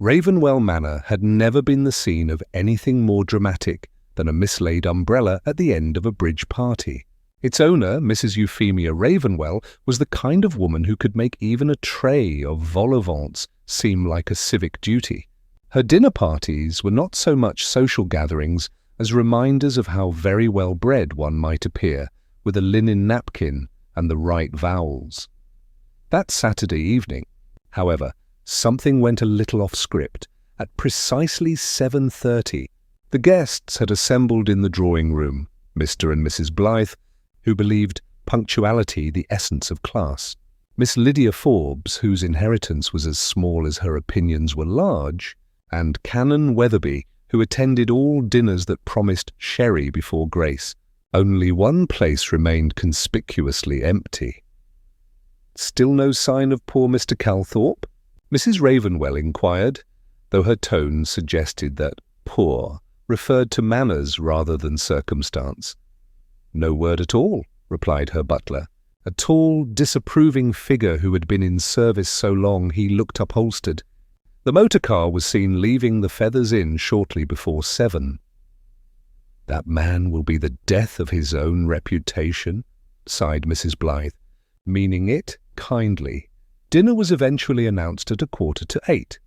Ravenwell Manor had never been the scene of anything more dramatic than a mislaid umbrella at the end of a bridge party. Its owner, Mrs. Euphemia Ravenwell, was the kind of woman who could make even a tray of vol au vents seem like a civic duty. Her dinner parties were not so much social gatherings as reminders of how very well bred one might appear with a linen napkin and the right vowels. That Saturday evening, however, something went a little off script. At precisely 7:30, the guests had assembled in the drawing-room, Mr. and Mrs. Blythe, who believed punctuality the essence of class. Miss Lydia Forbes, whose inheritance was as small as her opinions were large, and Canon Weatherby, who attended all dinners that promised sherry before grace. Only one place remained conspicuously empty. "Still no sign of poor Mr. Calthorpe?" Mrs. Ravenwell inquired, though her tone suggested that poor referred to manners rather than circumstance. "No word at all," replied her butler, a tall, disapproving figure who had been in service so long he looked upholstered. The motor car was seen leaving the Feathers Inn shortly before 7. "That man will be the death of his own reputation," sighed Mrs. Blythe, meaning it kindly. Dinner was eventually announced at 7:45.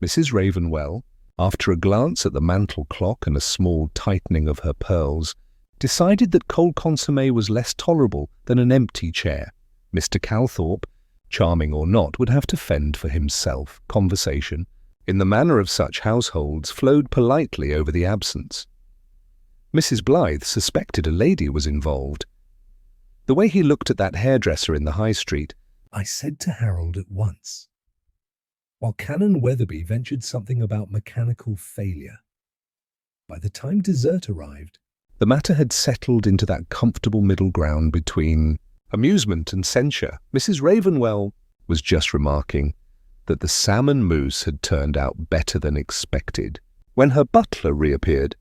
Mrs. Ravenwell, after a glance at the mantel clock and a small tightening of her pearls, decided that cold consommé was less tolerable than an empty chair. Mr. Calthorpe, charming or not, would have to fend for himself. Conversation, in the manner of such households, flowed politely over the absence. Mrs. Blythe suspected a lady was involved. The way he looked at that hairdresser in the High Street, "I said to Harold at once," while Canon Weatherby ventured something about mechanical failure. By the time dessert arrived, the matter had settled into that comfortable middle ground between amusement and censure. Mrs. Ravenwell was just remarking that the salmon mousse had turned out better than expected, when her butler reappeared,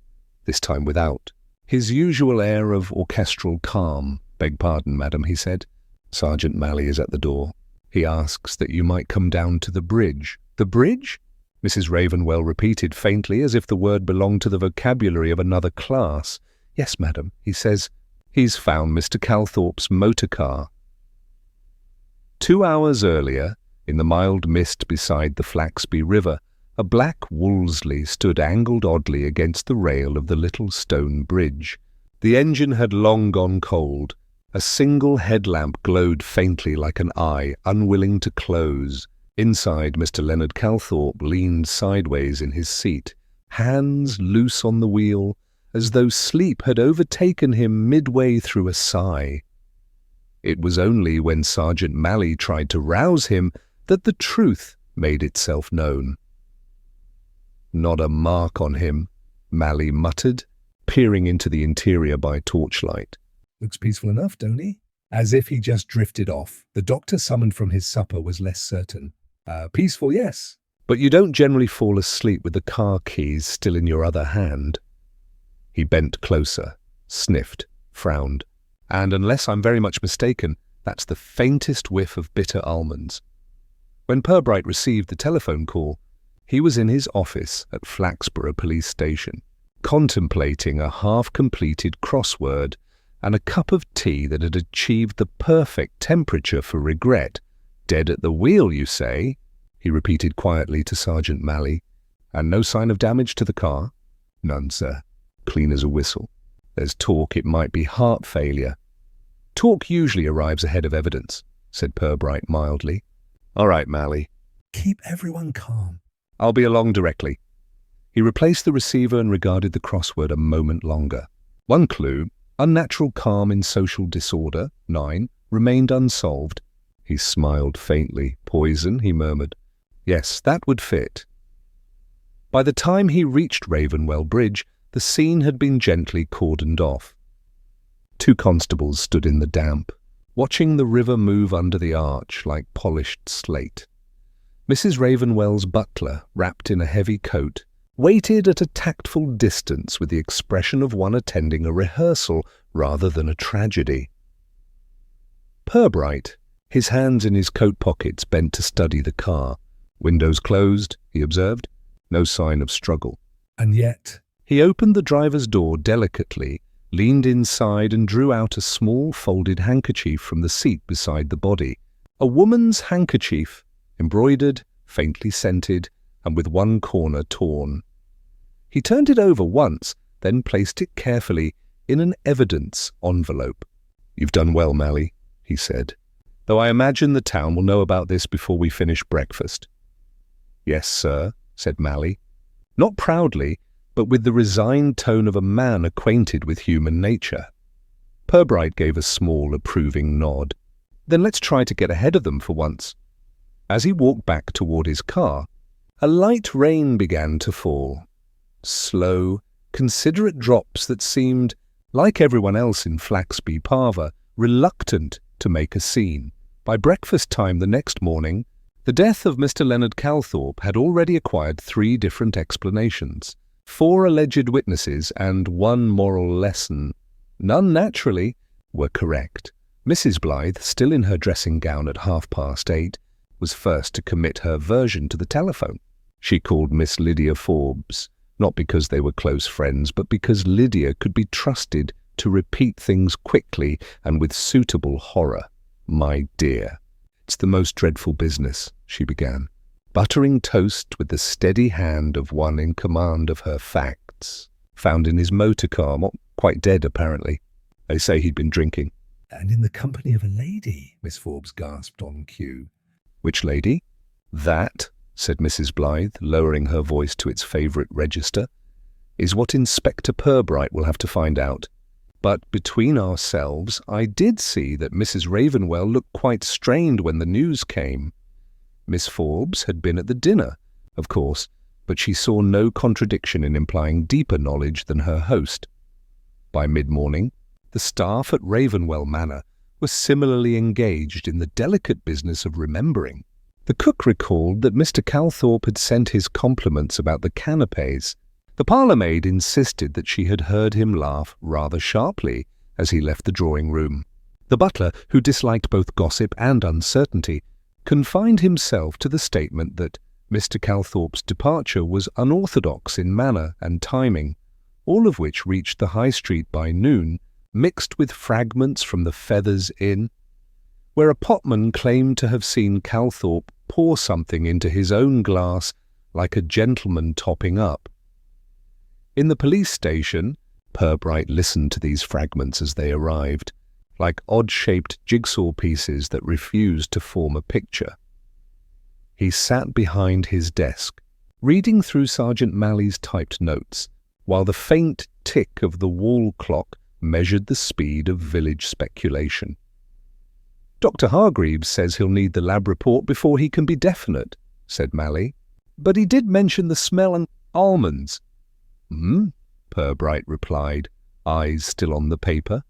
this time without his usual air of orchestral calm. "Beg pardon, madam," he said. "Sergeant Malley is at the door. He asks that you might come down to the bridge." "The bridge?" Mrs. Ravenwell repeated faintly, as if the word belonged to the vocabulary of another class. "Yes, madam. He says he's found Mr. Calthorpe's motor car." 2 hours earlier, in the mild mist beside the Flaxby River, a black Wolseley stood angled oddly against the rail of the little stone bridge. The engine had long gone cold. A single headlamp glowed faintly like an eye, unwilling to close. Inside, Mr. Leonard Calthorpe leaned sideways in his seat, hands loose on the wheel, as though sleep had overtaken him midway through a sigh. It was only when Sergeant Malley tried to rouse him that the truth made itself known. "Not a mark on him," Malley muttered, peering into the interior by torchlight. "Looks peaceful enough, don't he?" As if he just drifted off. The doctor summoned from his supper was less certain. "Peaceful, yes. But you don't generally fall asleep with the car keys still in your other hand." He bent closer, sniffed, frowned. "And unless I'm very much mistaken, that's the faintest whiff of bitter almonds." When Purbright received the telephone call, he was in his office at Flaxborough Police Station, contemplating a half-completed crossword and a cup of tea that had achieved the perfect temperature for regret. "Dead at the wheel, you say?" he repeated quietly to Sergeant Malley. "And no sign of damage to the car?" "None, sir. Clean as a whistle. There's talk it might be heart failure." "Talk usually arrives ahead of evidence," said Purbright mildly. "All right, Malley. Keep everyone calm. I'll be along directly." He replaced the receiver and regarded the crossword a moment longer. One clue, unnatural calm in social disorder, 9, remained unsolved. He smiled faintly. "Poison," he murmured. "Yes, that would fit." By the time he reached Ravenwell Bridge, the scene had been gently cordoned off. 2 constables stood in the damp, watching the river move under the arch like polished slate. Mrs. Ravenwell's butler, wrapped in a heavy coat, waited at a tactful distance with the expression of one attending a rehearsal rather than a tragedy. Purbright, his hands in his coat pockets, bent to study the car. "Windows closed," he observed. no sign of struggle. And yet, he opened the driver's door delicately, leaned inside and drew out a small folded handkerchief from the seat beside the body. A woman's handkerchief, embroidered, faintly scented, and with one corner torn. He turned it over once, then placed it carefully in an evidence envelope. "You've done well, Mally," he said, "though I imagine the town will know about this before we finish breakfast." "Yes, sir," said Mally, not proudly, but with the resigned tone of a man acquainted with human nature. Purbright gave a small, approving nod. "Then let's try to get ahead of them for once." As he walked back toward his car, a light rain began to fall. Slow, considerate drops that seemed, like everyone else in Flaxby Parva, reluctant to make a scene. By breakfast time the next morning, the death of Mr. Leonard Calthorpe had already acquired 3 different explanations, 4 alleged witnesses, and 1 moral lesson. None, naturally, were correct. Mrs. Blythe, still in her dressing gown at 8:30, was first to commit her version to the telephone. She called Miss Lydia Forbes, not because they were close friends, but because Lydia could be trusted to repeat things quickly and with suitable horror. "My dear, it's the most dreadful business," she began, buttering toast with the steady hand of one in command of her facts. "Found in his motor car, not quite dead apparently. They say he'd been drinking." "And in the company of a lady," Miss Forbes gasped on cue. "Which lady?" "That," said Mrs. Blythe, lowering her voice to its favourite register, "is what Inspector Purbright will have to find out. But between ourselves, I did see that Mrs. Ravenwell looked quite strained when the news came. Miss Forbes had been at the dinner, of course, but she saw no contradiction in implying deeper knowledge than her host. By mid-morning, the staff at Ravenwell Manor were similarly engaged in the delicate business of remembering. The cook recalled that Mr. Calthorpe had sent his compliments about the canapes. The parlour-maid insisted that she had heard him laugh rather sharply as he left the drawing-room. The butler, who disliked both gossip and uncertainty, confined himself to the statement that Mr. Calthorpe's departure was unorthodox in manner and timing, all of which reached the High Street by noon, mixed with fragments from the Feathers Inn, where a potman claimed to have seen Calthorpe pour something into his own glass like a gentleman topping up. In the police station, Purbright listened to these fragments as they arrived, like odd-shaped jigsaw pieces that refused to form a picture. He sat behind his desk, reading through Sergeant Mally's typed notes, while the faint tick of the wall clock measured the speed of village speculation. "Dr. Hargreaves says he'll need the lab report before he can be definite," said Mally. "But he did mention the smell and almonds." Purbright replied, eyes still on the paper,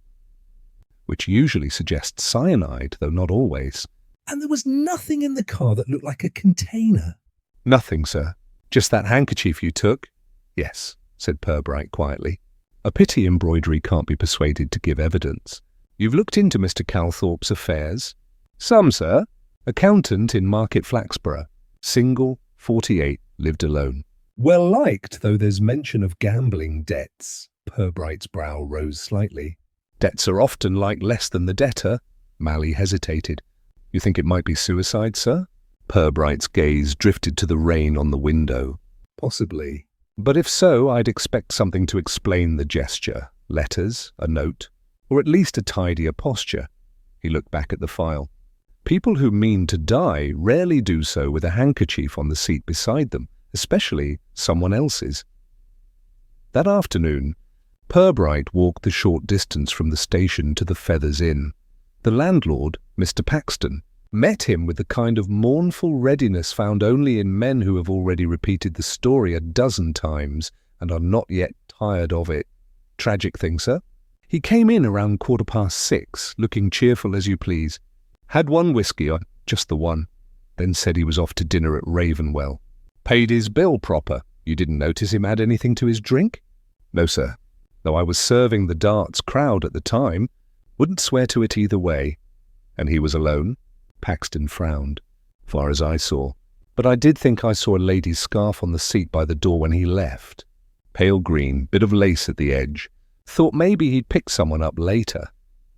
which usually suggests cyanide, though not always. "And there was nothing in the car that looked like a container?" "Nothing, sir. Just that handkerchief you took." "Yes," said Purbright quietly. "A pity embroidery can't be persuaded to give evidence. You've looked into Mr. Calthorpe's affairs?" "Some, sir. Accountant in Market Flaxborough. Single, 48, lived alone." "Well liked, though there's mention of gambling debts." Purbright's brow rose slightly. "Debts are often like less than the debtor." Mally hesitated. "You think it might be suicide, sir?" Purbright's gaze drifted to the rain on the window. "Possibly. But if so, I'd expect something to explain the gesture. Letters, a note, or at least a tidier posture." He looked back at the file. "People who mean to die rarely do so with a handkerchief on the seat beside them, especially someone else's." That afternoon, Purbright walked the short distance from the station to the Feathers Inn. The landlord, Mr. Paxton, met him with the kind of mournful readiness found only in men who have already repeated the story a dozen times and are not yet tired of it. "Tragic thing, sir?" "He came in around 6:15, looking cheerful as you please. Had 1 whiskey, just the one, then said he was off to dinner at Ravenwell. Paid his bill proper. You didn't notice him add anything to his drink?" "No, sir. Though I was serving the darts crowd at the time. Wouldn't swear to it either way." "And he was alone?" Paxton frowned. "Far as I saw. but I did think I saw a lady's scarf on the seat by the door when he left. Pale green, bit of lace at the edge. Thought maybe he'd pick someone up later.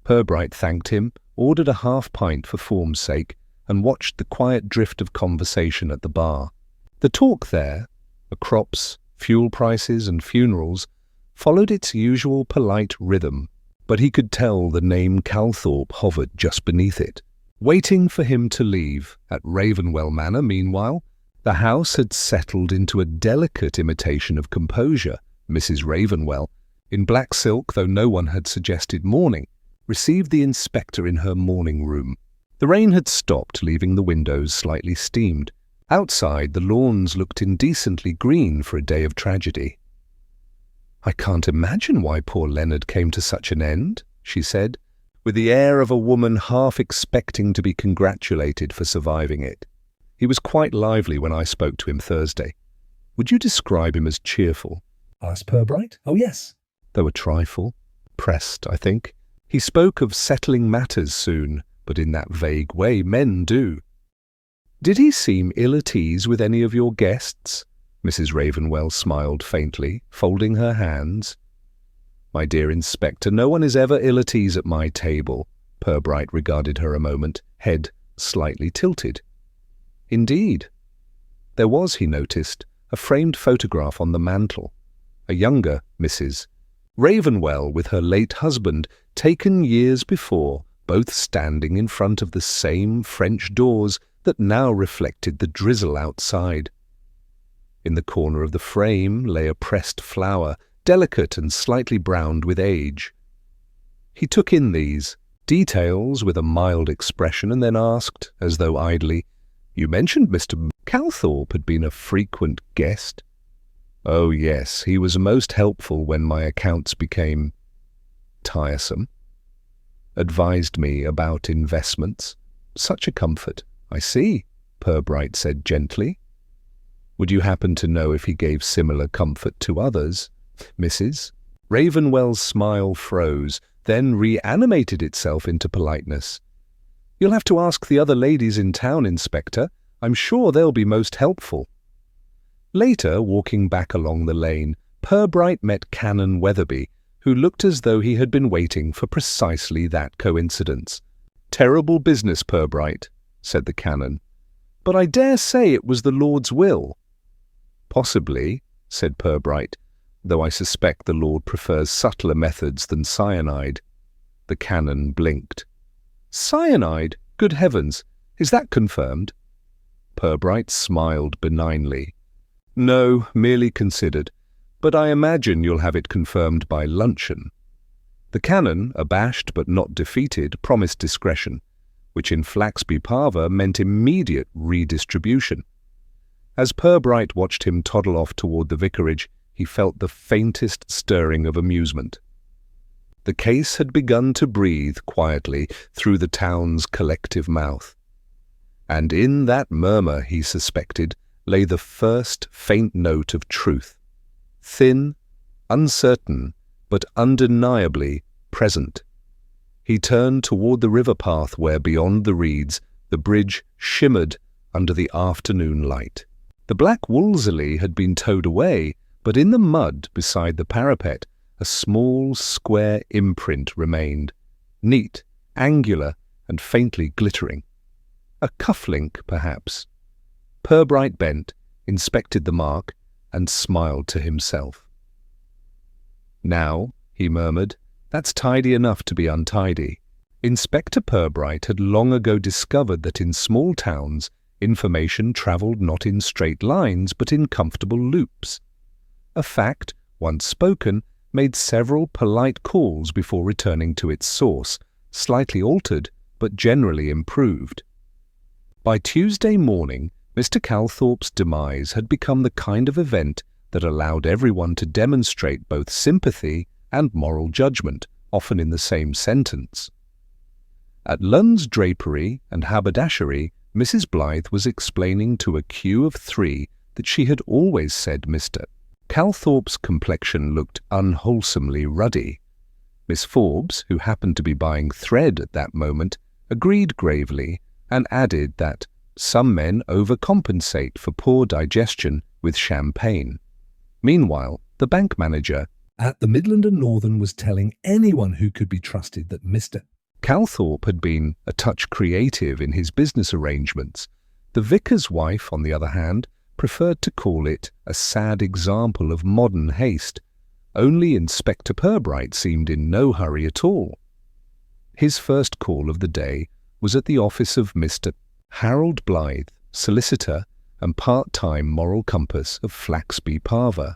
Purbright thanked him, ordered a half-pint for form's sake, and watched the quiet drift of conversation at the bar. The talk there, the crops, fuel prices and funerals, followed its usual polite rhythm, but he could tell the name Calthorpe hovered just beneath it. Waiting for him to leave, at Ravenwell Manor, meanwhile, the house had settled into a delicate imitation of composure. Mrs. Ravenwell, in black silk though no one had suggested mourning, received the inspector in her morning room. The rain had stopped, leaving the windows slightly steamed. Outside, the lawns looked indecently green for a day of tragedy. "I can't imagine why poor Leonard came to such an end," she said, with the air of a woman half expecting to be congratulated for surviving it. "He was quite lively when I spoke to him Thursday. Would you describe him as cheerful?" asked Purbright. "Oh, yes." Though a trifle. Pressed, I think. He spoke of settling matters soon, but in that vague way men do. "Did he seem ill at ease with any of your guests?" Mrs. Ravenwell smiled faintly, folding her hands. "My dear Inspector, no one is ever ill at ease at my table." Purbright regarded her a moment, head slightly tilted. Indeed. There was, he noticed, a framed photograph on the mantel. A younger Mrs. Ravenwell with her late husband, taken years before, both standing in front of the same French doors that now reflected the drizzle outside. In the corner of the frame lay a pressed flower, delicate and slightly browned with age. He took in these details with a mild expression and then asked, as though idly, "You mentioned Mr. Calthorpe had been a frequent guest." "Oh, yes, he was most helpful when my accounts became tiresome. Advised me about investments. Such a comfort." "I see," Purbright said gently. "Would you happen to know if he gave similar comfort to others?" Mrs. Ravenwell's smile froze, then reanimated itself into politeness. "You'll have to ask the other ladies in town, Inspector. I'm sure they'll be most helpful." Later, walking back along the lane, Purbright met Canon Weatherby, who looked as though he had been waiting for precisely that coincidence. "Terrible business, Purbright," said the Canon. "But I dare say it was the Lord's will." "Possibly," said Purbright, "though I suspect the Lord prefers subtler methods than cyanide." The Canon blinked. "Cyanide? Good heavens! Is that confirmed?" Purbright smiled benignly. "No, merely considered. But I imagine you'll have it confirmed by luncheon." The Canon, abashed but not defeated, promised discretion, which in Flaxby Parva meant immediate redistribution. As Purbright watched him toddle off toward the vicarage, he felt the faintest stirring of amusement. The case had begun to breathe quietly through the town's collective mouth. And in that murmur, he suspected, lay the first faint note of truth. Thin, uncertain, but undeniably present. He turned toward the river path where, beyond the reeds, the bridge shimmered under the afternoon light. The black Wolseley had been towed away, but in the mud beside the parapet, a small square imprint remained, neat, angular, and faintly glittering. A cufflink, perhaps. Purbright bent, inspected the mark, and smiled to himself. "Now," he murmured, "that's tidy enough to be untidy." Inspector Purbright had long ago discovered that in small towns, information travelled not in straight lines but in comfortable loops. A fact, once spoken, made several polite calls before returning to its source, slightly altered but generally improved. By Tuesday morning, Mr. Calthorpe's demise had become the kind of event that allowed everyone to demonstrate both sympathy and moral judgment, often in the same sentence. At Lund's Drapery and Haberdashery, Mrs. Blythe was explaining to a queue of 3 that she had always said Mr. Calthorpe's complexion looked unwholesomely ruddy. Miss Forbes, who happened to be buying thread at that moment, agreed gravely and added that Some men overcompensate for poor digestion with champagne. Meanwhile, the bank manager at the Midland and Northern was telling anyone who could be trusted that Mr. Calthorpe had been a touch creative in his business arrangements. The vicar's wife, on the other hand, preferred to call it a sad example of modern haste. Only Inspector Purbright seemed in no hurry at all. His first call of the day was at the office of Mr. Harold Blythe, solicitor and part-time moral compass of Flaxby Parva.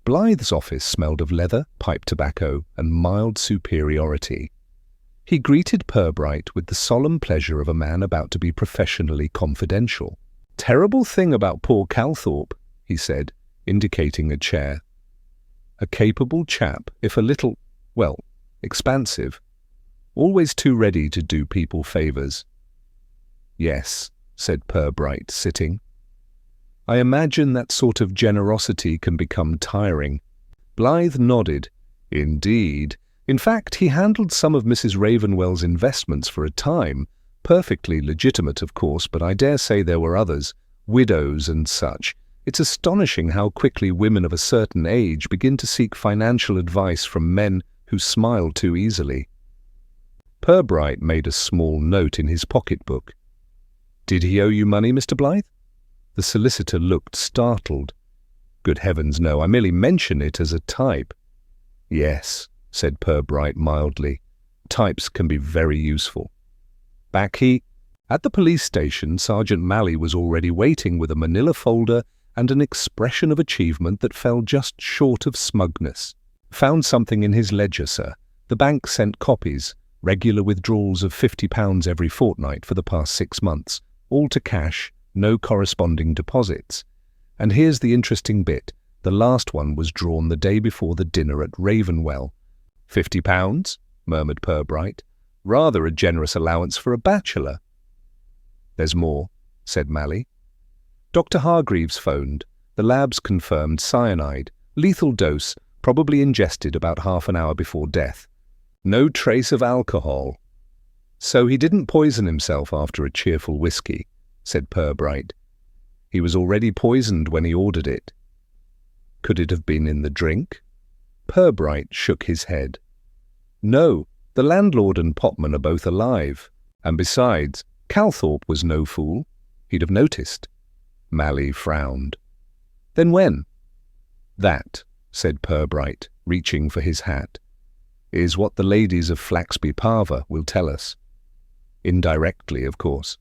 Blythe's office smelled of leather, pipe tobacco, and mild superiority. He greeted Purbright with the solemn pleasure of a man about to be professionally confidential. "Terrible thing about poor Calthorpe," he said, indicating a chair. "A capable chap, if a little, well, expansive. Always too ready to do people favours." "Yes," said Purbright, sitting. "I imagine that sort of generosity can become tiring." Blythe nodded. "Indeed. In fact, he handled some of Mrs. Ravenwell's investments for a time. Perfectly legitimate, of course, but I dare say there were others, widows and such. It's astonishing how quickly women of a certain age begin to seek financial advice from men who smile too easily." Purbright made a small note in his pocketbook. "Did he owe you money, Mr. Blythe?" The solicitor looked startled. "Good heavens, no. I merely mention it as a type." "Yes," said Purbright mildly. "Types can be very useful." At the police station, Sergeant Malley was already waiting with a manila folder and an expression of achievement that fell just short of smugness. "Found something in his ledger, sir. The bank sent copies, regular withdrawals of £50 every fortnight for the past 6 months, all to cash, no corresponding deposits. And here's the interesting bit. The last one was drawn the day before the dinner at Ravenwell." "£50?" murmured Purbright. "Rather a generous allowance for a bachelor." "There's more," said Malley. "Dr. Hargreaves phoned. The labs confirmed cyanide. Lethal dose, probably ingested about half an hour before death. No trace of alcohol." "So he didn't poison himself after a cheerful whiskey," said Purbright. "He was already poisoned when he ordered it." "Could it have been in the drink?" Purbright shook his head. "No, the landlord and potman are both alive. And besides, Calthorpe was no fool. He'd have noticed." Malley frowned. "Then when?" "That," said Purbright, reaching for his hat, "is what the ladies of Flaxby Parva will tell us. Indirectly, of course."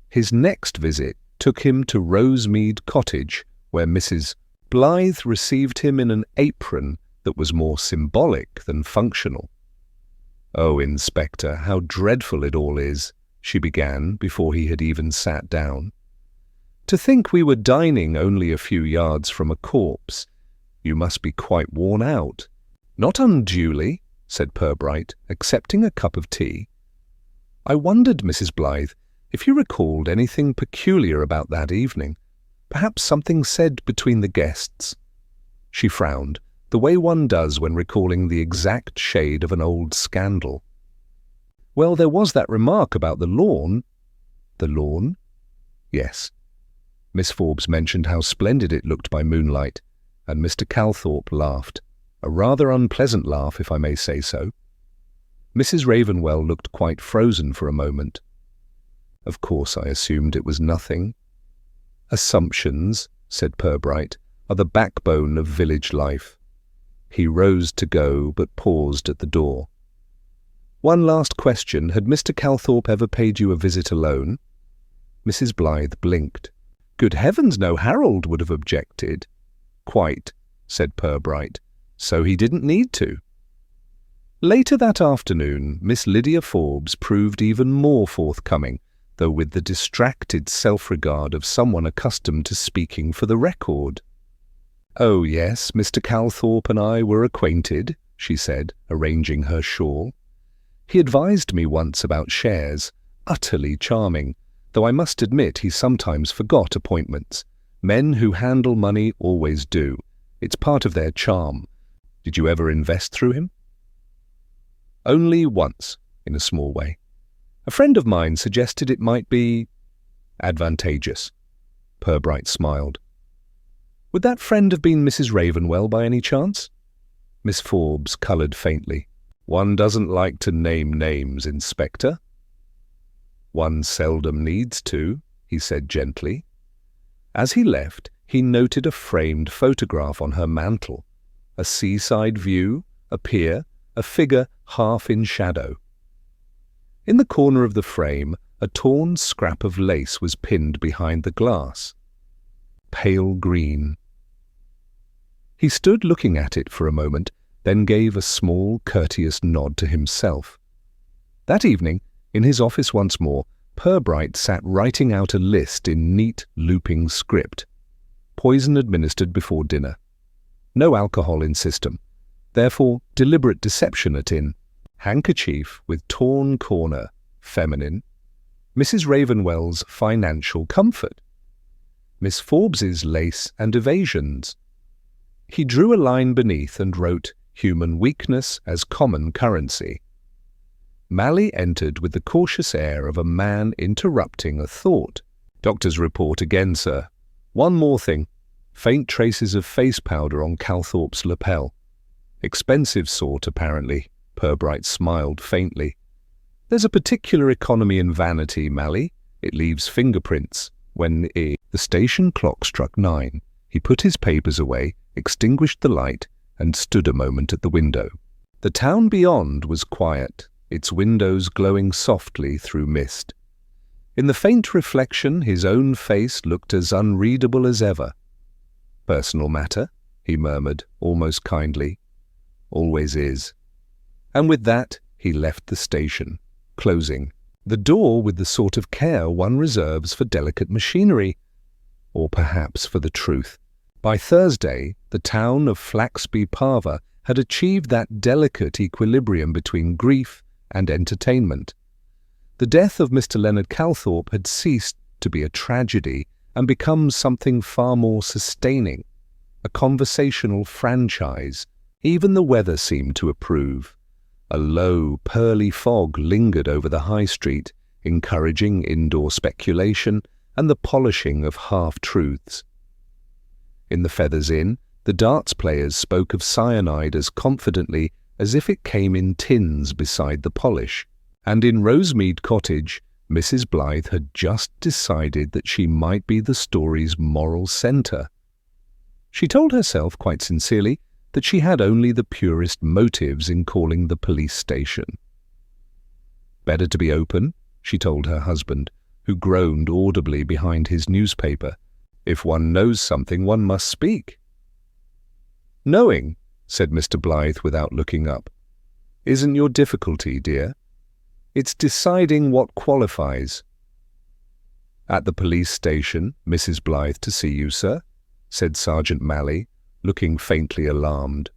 His next visit took him to Rosemead Cottage, where Mrs. Blythe received him in an apron that was more symbolic than functional. "Oh, Inspector, how dreadful it all is," she began before he had even sat down. "To think we were dining only a few yards from a corpse. You must be quite worn out." "Not unduly," said Purbright, accepting a cup of tea. "I wondered, Mrs. Blythe, if you recalled anything peculiar about that evening. Perhaps something said between the guests." She frowned, the way one does when recalling the exact shade of an old scandal. "Well, there was that remark about the lawn." "The lawn?" "Yes. Miss Forbes mentioned how splendid it looked by moonlight, and Mr. Calthorpe laughed. A rather unpleasant laugh, if I may say so." Mrs. Ravenwell looked quite frozen for a moment. "Of course I assumed it was nothing." "Assumptions," said Purbright, "are the backbone of village life." He rose to go, but paused at the door. "One last question. Had Mr. Calthorpe ever paid you a visit alone?" Mrs. Blythe blinked. "Good heavens, no. Harold would have objected." "Quite," said Purbright. "So he didn't need to." Later that afternoon, Miss Lydia Forbes proved even more forthcoming, though with the distracted self-regard of someone accustomed to speaking for the record. "Oh yes, Mr. Calthorpe and I were acquainted," she said, arranging her shawl. "He advised me once about shares. Utterly charming, though I must admit he sometimes forgot appointments. Men who handle money always do. It's part of their charm. Did you ever invest through him?" "Only once, in a small way. A friend of mine suggested it might be Advantageous. Purbright smiled. Would that friend have been Mrs. Ravenwell by any chance? Miss Forbes coloured faintly. One doesn't like to name names, Inspector. One seldom needs to, he said gently. As he left, he noted a framed photograph on her mantel. A seaside view, a pier, a figure half in shadow. In the corner of the frame, a torn scrap of lace was pinned behind the glass. Pale green. He stood looking at it for a moment, then gave a small, courteous nod to himself. That evening, in his office once more, Purbright sat writing out a list in neat, looping script. Poison administered before dinner. No alcohol in system. Therefore, deliberate deception at inn. Handkerchief with torn corner, feminine. Mrs. Ravenwell's financial comfort. Miss Forbes's lace and evasions. He drew a line beneath and wrote, human weakness as common currency. Mally entered with the cautious air of a man interrupting a thought. Doctor's report again, sir. One more thing. Faint traces of face powder on Calthorpe's lapel. Expensive sort, apparently. Purbright smiled faintly. There's a particular economy in vanity, Mally. It leaves fingerprints. When the station clock struck 9, he put his papers away, extinguished the light, and stood a moment at the window. The town beyond was quiet, its windows glowing softly through mist. In the faint reflection, his own face looked as unreadable as ever. Personal matter, he murmured, almost kindly. Always is. And with that, he left the station, closing the door with the sort of care one reserves for delicate machinery, or perhaps for the truth. By Thursday, the town of Flaxby Parva had achieved that delicate equilibrium between grief and entertainment. The death of Mr. Leonard Calthorpe had ceased to be a tragedy and become something far more sustaining, a conversational franchise. Even the weather seemed to approve. A low, pearly fog lingered over the high street, encouraging indoor speculation and the polishing of half-truths. In the Feathers Inn, the darts players spoke of cyanide as confidently as if it came in tins beside the polish, and in Rosemead Cottage, Mrs. Blythe had just decided that she might be the story's moral centre. She told herself quite sincerely that she had only the purest motives in calling the police station. Better to be open, she told her husband, who groaned audibly behind his newspaper. If one knows something, one must speak. Knowing, said Mr. Blythe without looking up, isn't your difficulty, dear. It's deciding what qualifies. At the police station, Mrs. Blythe to see you, sir, said Sergeant Mally, looking faintly alarmed.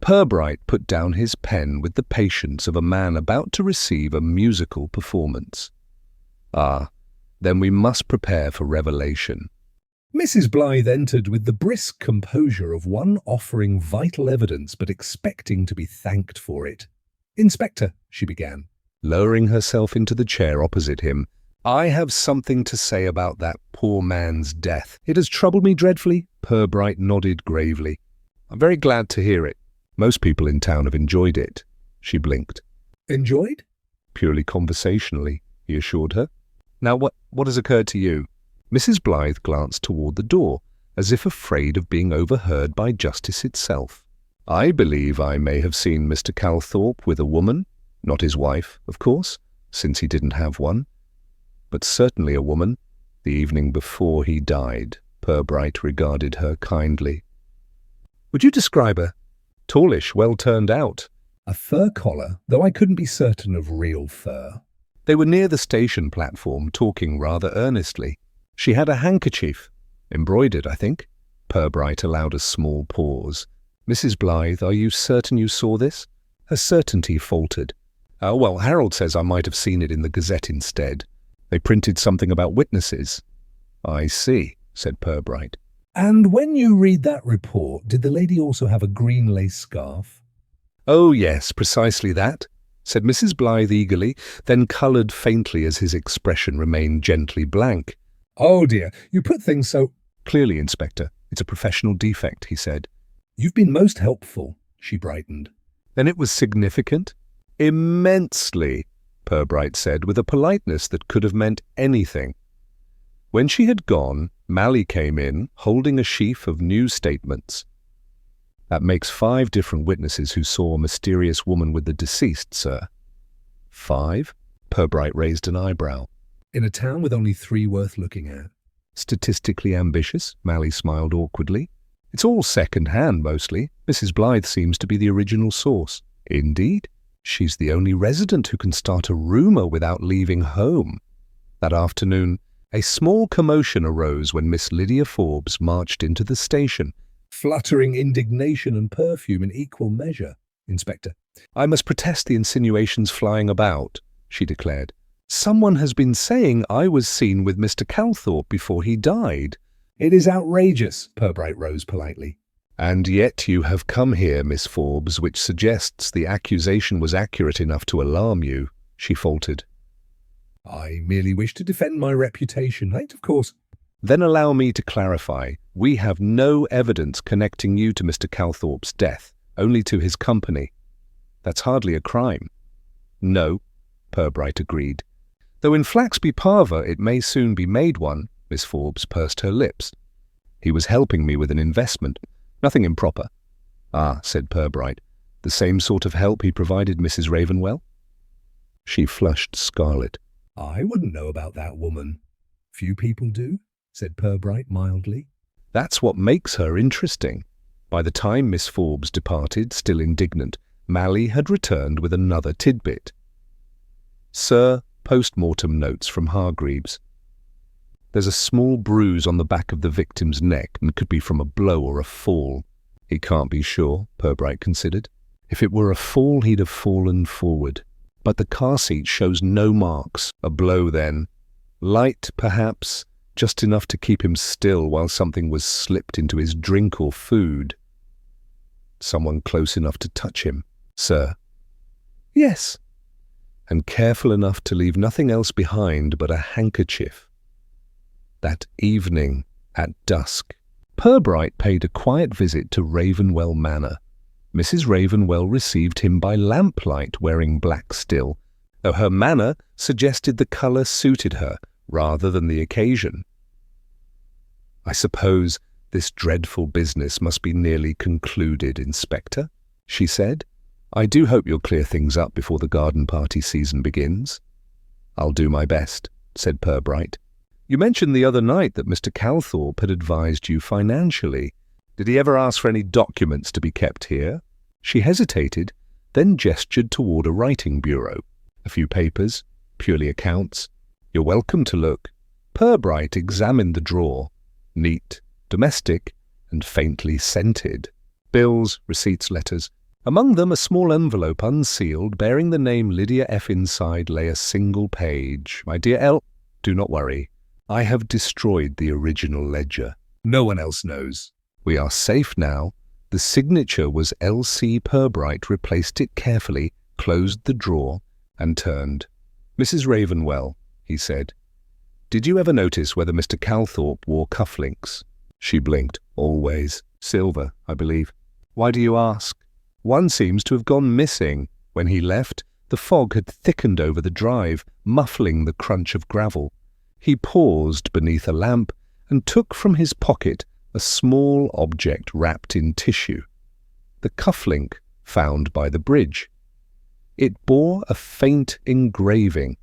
Purbright put down his pen with the patience of a man about to receive a musical performance. Ah, then we must prepare for revelation. Mrs. Blythe entered with the brisk composure of one offering vital evidence but expecting to be thanked for it. Inspector, she began, lowering herself into the chair opposite him, I have something to say about that poor man's death. It has troubled me dreadfully. Purbright nodded gravely. I'm very glad to hear it. Most people in town have enjoyed it. She blinked. Enjoyed? Purely conversationally, he assured her. Now what has occurred to you? Mrs. Blythe glanced toward the door, as if afraid of being overheard by justice itself. I believe I may have seen Mr. Calthorpe with a woman, not his wife, of course, since he didn't have one, but certainly a woman, the evening before he died. Purbright regarded her kindly. Would you describe her? Tallish, well turned out. A fur collar, though I couldn't be certain of real fur. They were near the station platform, talking rather earnestly. She had a handkerchief, embroidered, I think. Purbright allowed a small pause. Mrs. Blythe, are you certain you saw this? Her certainty faltered. Oh, well, Harold says I might have seen it in the Gazette instead. They printed something about witnesses. I see, said Purbright. And when you read that report, did the lady also have a green lace scarf? Oh, yes, precisely that. said Mrs. Blythe eagerly, then coloured faintly as his expression remained gently blank. Oh dear, you put things so— Clearly, Inspector, it's a professional defect, he said. You've been most helpful, she brightened. Then it was significant? Immensely, Purbright said with a politeness that could have meant anything. When she had gone, Mally came in, holding a sheaf of new statements. That makes 5 different witnesses who saw a mysterious woman with the deceased, sir. 5? Purbright raised an eyebrow. In a town with only 3 worth looking at. Statistically ambitious, Mally smiled awkwardly. It's all second-hand, mostly. Mrs. Blythe seems to be the original source. Indeed, she's the only resident who can start a rumour without leaving home. That afternoon, a small commotion arose when Miss Lydia Forbes marched into the station. Fluttering indignation and perfume in equal measure, Inspector. I must protest the insinuations flying about, she declared. Someone has been saying I was seen with Mr. Calthorpe before he died. It is outrageous, Purbright rose politely. And yet you have come here, Miss Forbes, which suggests the accusation was accurate enough to alarm you, she faltered. I merely wish to defend my reputation, right, of course. Then allow me to clarify. We have no evidence connecting you to Mr. Calthorpe's death, only to his company. That's hardly a crime. No, Purbright agreed. Though in Flaxby Parva it may soon be made one, Miss Forbes pursed her lips. He was helping me with an investment. Nothing improper. Ah, said Purbright. The same sort of help he provided Mrs. Ravenwell? She flushed scarlet. I wouldn't know about that woman. Few people do, said Purbright mildly. That's what makes her interesting. By the time Miss Forbes departed, still indignant, Mally had returned with another tidbit. Sir, post-mortem notes from Hargreaves. There's a small bruise on the back of the victim's neck and could be from a blow or a fall. He can't be sure, Purbright considered. If it were a fall, he'd have fallen forward. But the car seat shows no marks. A blow, then. Light, perhaps, just enough to keep him still while something was slipped into his drink or food. Someone close enough to touch him, sir. Yes. And careful enough to leave nothing else behind but a handkerchief. That evening, at dusk, Purbright paid a quiet visit to Ravenwell Manor. Mrs. Ravenwell received him by lamplight, wearing black still, though her manner suggested the colour suited her rather than the occasion. I suppose this dreadful business must be nearly concluded, Inspector, she said. I do hope you'll clear things up before the garden party season begins. I'll do my best, said Purbright. You mentioned the other night that Mr. Calthorpe had advised you financially. Did he ever ask for any documents to be kept here? She hesitated, then gestured toward a writing bureau. A few papers, purely accounts. You're welcome to look. Purbright examined the drawer. Neat, domestic, and faintly scented. Bills, receipts, letters. Among them a small envelope unsealed, bearing the name Lydia F. inside, lay a single page. My dear L, do not worry. I have destroyed the original ledger. No one else knows. We are safe now. The signature was L.C. Purbright, replaced it carefully, closed the drawer, and turned. Mrs. Ravenwell, he said, did you ever notice whether Mr. Calthorpe wore cufflinks? She blinked. Always. Silver, I believe. Why do you ask? One seems to have gone missing. When he left, the fog had thickened over the drive, muffling the crunch of gravel. He paused beneath a lamp and took from his pocket a small object wrapped in tissue. The cufflink found by the bridge. It bore a faint engraving.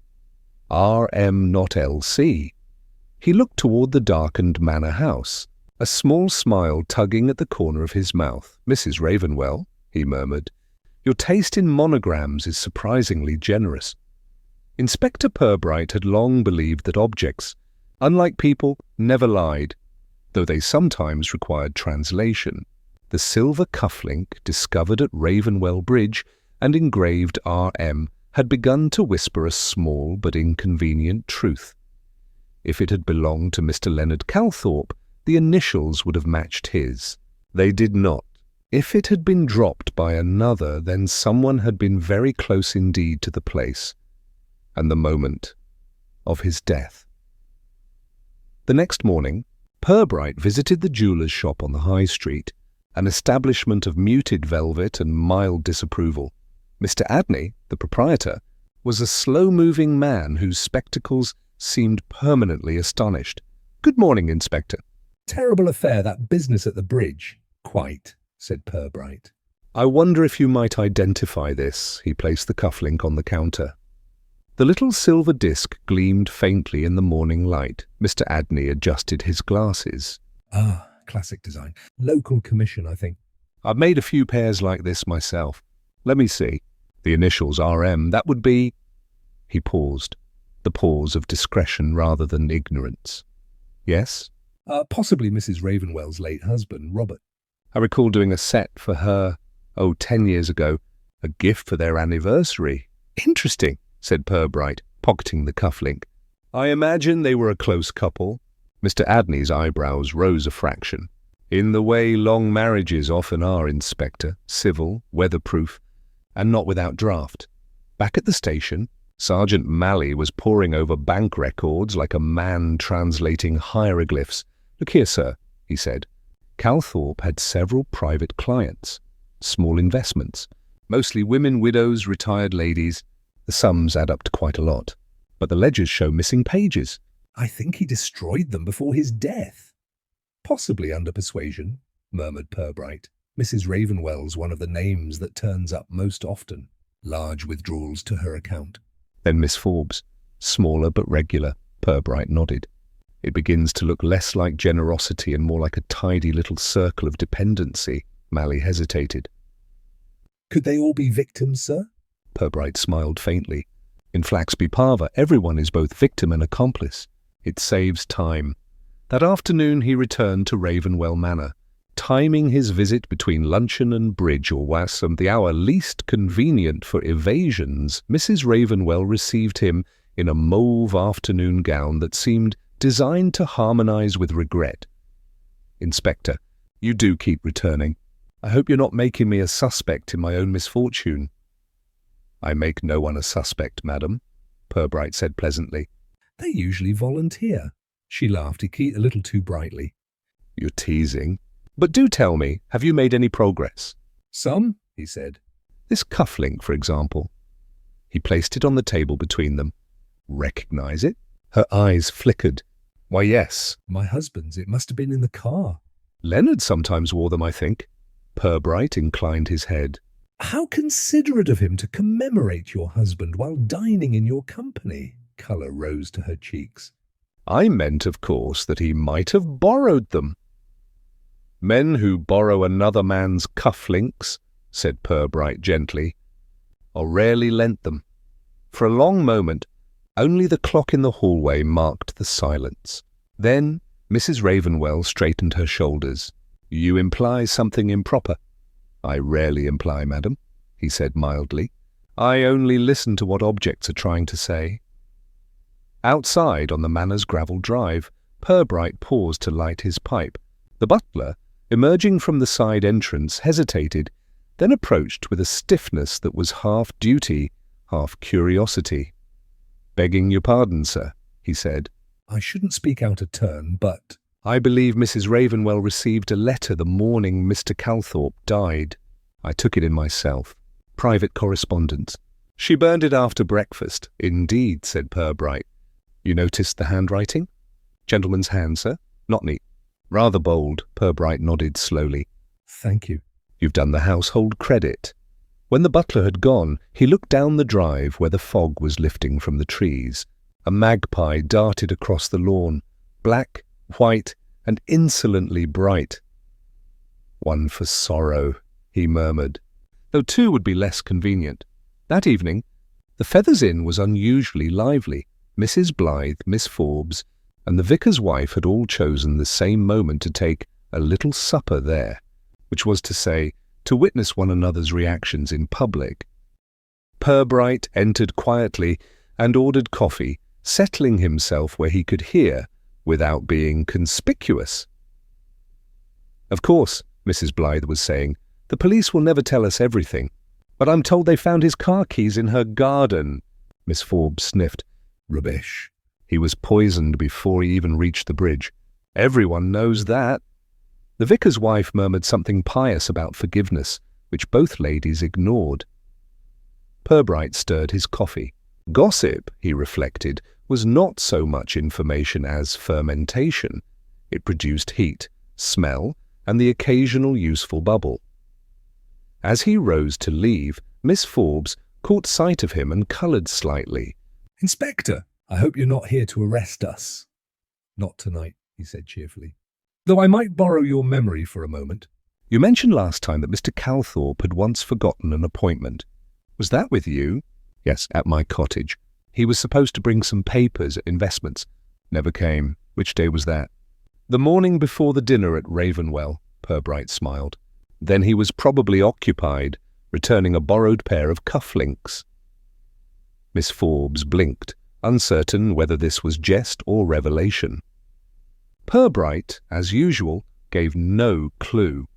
R.M. not L.C. He looked toward the darkened manor house, a small smile tugging at the corner of his mouth. Mrs. Ravenwell, he murmured, your taste in monograms is surprisingly generous. Inspector Purbright had long believed that objects, unlike people, never lied, though they sometimes required translation. The silver cufflink discovered at Ravenwell Bridge and engraved R.M. had begun to whisper a small but inconvenient truth. If it had belonged to Mr. Leonard Calthorpe, the initials would have matched his. They did not. If it had been dropped by another, then someone had been very close indeed to the place and the moment of his death. The next morning, Purbright visited the jeweller's shop on the High Street, an establishment of muted velvet and mild disapproval. Mr. Adney, the proprietor, was a slow-moving man whose spectacles seemed permanently astonished. "Good morning, Inspector." Terrible affair, that business at the bridge. Quite, said Purbright. "I wonder if you might identify this." He placed the cufflink on the counter. The little silver disc gleamed faintly in the morning light. Mr. Adney adjusted his glasses. Ah, classic design. Local commission, I think. "I've made a few pairs like this myself. Let me see. The initials RM, that would be—" He paused, the pause of discretion rather than ignorance. "Yes?" Possibly Mrs. Ravenwell's late husband, Robert. "I recall doing a set for her, 10 years ago. A gift for their anniversary." "Interesting," said Purbright, pocketing the cufflink. "I imagine they were a close couple." Mr. Adney's eyebrows rose a fraction. "In the way long marriages often are, Inspector, civil, weatherproof, and not without draft. Back at the station, Sergeant Malley was poring over bank records like a man translating hieroglyphs. "Look here, sir," he said. "Calthorpe had several private clients, small investments, mostly women, widows, retired ladies. The sums add up to quite a lot. But the ledgers show missing pages." I think he destroyed them before his death. Possibly under persuasion, murmured Purbright. Mrs. Ravenwell's one of the names that turns up most often. Large withdrawals to her account. "Then Miss Forbes, smaller but regular." Purbright nodded. "It begins to look less like generosity and more like a tidy little circle of dependency." Malley hesitated. "Could they all be victims, sir?" Purbright smiled faintly. "In Flaxby Parva, everyone is both victim and accomplice. It saves time." That afternoon he returned to Ravenwell Manor, timing his visit between luncheon and bridge, or was the hour least convenient for evasions. Mrs. Ravenwell received him in a mauve afternoon gown that seemed designed to harmonize with regret. "Inspector, you do keep returning. I hope you're not making me a suspect in my own misfortune." "I make no one a suspect, madam," Purbright said pleasantly. "They usually volunteer." She laughed a little too brightly. "You're teasing. But do tell me, have you made any progress?" "Some," he said. "This cufflink, for example." He placed it on the table between them. "Recognize it?" Her eyes flickered. "Why, yes." "My husband's. It must have been in the car." "Leonard sometimes wore them, I think." Purbright inclined his head. "How considerate of him to commemorate your husband while dining in your company." Colour rose to her cheeks. "I meant, of course, that he might have borrowed them." "Men who borrow another man's cufflinks," said Purbright gently, "are rarely lent them." For a long moment, only the clock in the hallway marked the silence. Then Mrs. Ravenwell straightened her shoulders. "You imply something improper." "I rarely imply, madam," he said mildly. "I only listen to what objects are trying to say." Outside on the manor's gravel drive, Purbright paused to light his pipe. The butler, emerging from the side entrance, hesitated, then approached with a stiffness that was half duty, half curiosity. "Begging your pardon, sir," he said. "I shouldn't speak out of turn, but—" "I believe Mrs. Ravenwell received a letter the morning Mr. Calthorpe died. I took it in myself. Private correspondence. She burned it after breakfast." "Indeed," said Purbright. "You noticed the handwriting?" "Gentleman's hand, sir. Not neat. Rather bold." Purbright nodded slowly. "Thank you." "You've done the household credit." When the butler had gone, he looked down the drive where the fog was lifting from the trees. A magpie darted across the lawn, black, white, and insolently bright. "One for sorrow," he murmured, though two would be less convenient. That evening, the Feathers Inn was unusually lively. Mrs. Blythe, Miss Forbes, and the vicar's wife had all chosen the same moment to take a little supper there, which was to say, to witness one another's reactions in public. Purbright entered quietly and ordered coffee, settling himself where he could hear without being conspicuous. "Of course," Mrs. Blythe was saying, The police will never tell us everything. But I'm told they found his car keys in her garden. Miss Forbes sniffed. Rubbish. He was poisoned before he even reached the bridge. Everyone knows that. The vicar's wife murmured something pious about forgiveness, which both ladies ignored. Purbright stirred his coffee. Gossip, he reflected, was not so much information as fermentation. It produced heat, smell, and the occasional useful bubble. As he rose to leave, Miss Forbes caught sight of him and coloured slightly. Inspector, I hope you're not here to arrest us. Not tonight, he said cheerfully. Though I might borrow your memory for a moment. You mentioned last time that Mr. Calthorpe had once forgotten an appointment. Was that with you? Yes, at my cottage. He was supposed to bring some papers, investments. Never came. Which day was that? The morning before the dinner at Ravenwell, Purbright smiled. Then he was probably occupied, returning a borrowed pair of cufflinks. Miss Forbes blinked, uncertain whether this was jest or revelation. Purbright, as usual, gave no clue.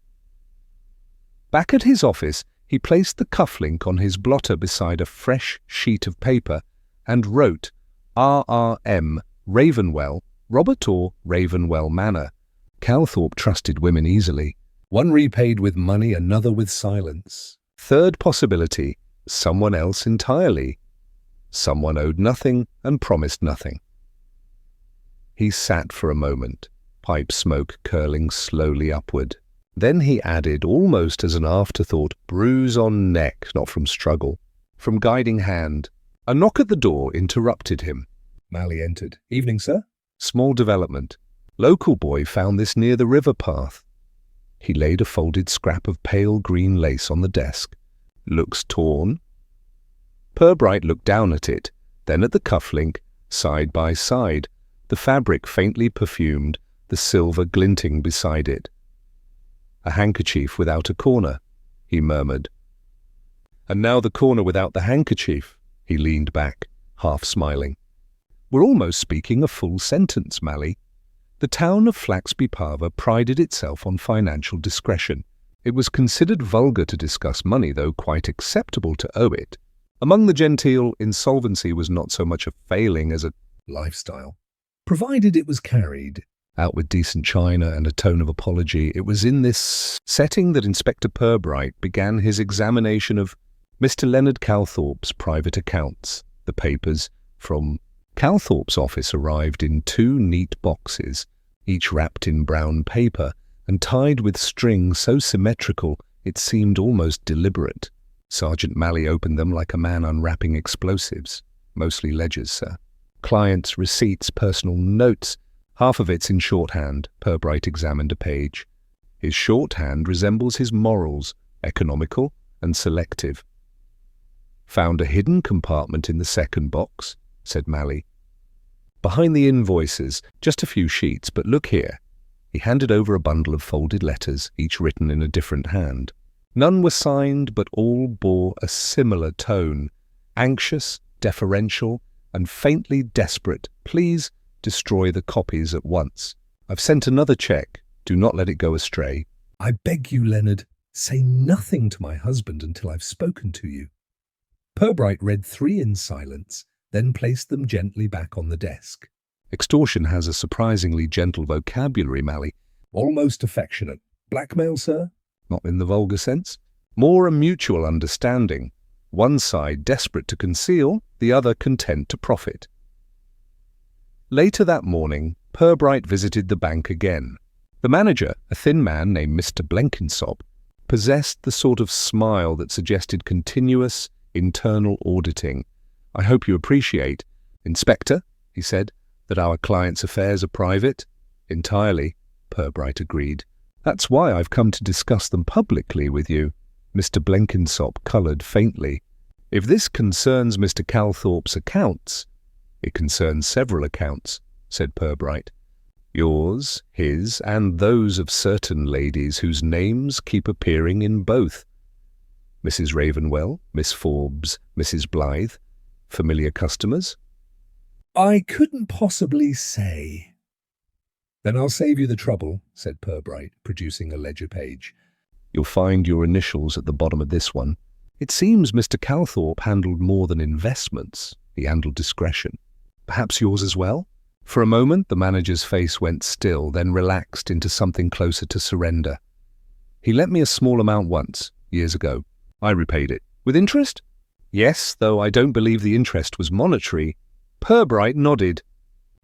Back at his office, he placed the cufflink on his blotter beside a fresh sheet of paper and wrote R.R.M. Ravenwell, Robert Orr, Ravenwell Manor. Calthorpe trusted women easily. One repaid with money, another with silence. Third possibility, someone else entirely. Someone owed nothing and promised nothing. He sat for a moment, pipe smoke curling slowly upward. Then he added, almost as an afterthought, bruise on neck, not from struggle, from guiding hand. A knock at the door interrupted him. Mally entered. Evening, sir. Small development. Local boy found this near the river path. He laid a folded scrap of pale green lace on the desk. Looks torn. Purbright looked down at it, then at the cufflink, side by side, the fabric faintly perfumed, the silver glinting beside it. A handkerchief without a corner, he murmured. And now the corner without the handkerchief, he leaned back, half smiling. We're almost speaking a full sentence, Mally. The town of Flaxby Parva prided itself on financial discretion. It was considered vulgar to discuss money, though quite acceptable to owe it. Among the genteel, insolvency was not so much a failing as a lifestyle, provided it was carried out with decent china and a tone of apology. It was in this setting that Inspector Purbright began his examination of Mr. Leonard Calthorpe's private accounts. The papers from Calthorpe's office arrived in 2 neat boxes, each wrapped in brown paper and tied with string so symmetrical it seemed almost deliberate. Sergeant Mally opened them like a man unwrapping explosives. Mostly ledgers, sir. Clients' receipts, personal notes. Half of it's in shorthand. Purbright examined a page. His shorthand resembles his morals, economical and selective. Found a hidden compartment in the second box, said Mally. Behind the invoices, just a few sheets, but look here. He handed over a bundle of folded letters, each written in a different hand. None were signed, but all bore a similar tone. Anxious, deferential, and faintly desperate. Please destroy the copies at once. I've sent another check. Do not let it go astray. I beg you, Leonard, say nothing to my husband until I've spoken to you. Purbright read 3 in silence, then placed them gently back on the desk. Extortion has a surprisingly gentle vocabulary, Mally. Almost affectionate. Blackmail, sir? Not in the vulgar sense. More a mutual understanding. One side desperate to conceal, the other content to profit. Later that morning, Purbright visited the bank again. The manager, a thin man named Mr. Blenkinsop, possessed the sort of smile that suggested continuous, internal auditing. I hope you appreciate, Inspector, he said, that our client's affairs are private. Entirely, Purbright agreed. That's why I've come to discuss them publicly with you. Mr. Blenkinsop coloured faintly. If this concerns Mr. Calthorpe's accounts, it concerns several accounts, said Purbright. Yours, his, and those of certain ladies whose names keep appearing in both. Mrs. Ravenwell, Miss Forbes, Mrs. Blythe. Familiar customers? I couldn't possibly say. Then I'll save you the trouble, said Purbright, producing a ledger page. You'll find your initials at the bottom of this one. It seems Mr. Calthorpe handled more than investments. He handled discretion. Perhaps yours as well? For a moment, the manager's face went still, then relaxed into something closer to surrender. He lent me a small amount once, years ago. I repaid it. With interest? Yes, though I don't believe the interest was monetary. Purbright nodded.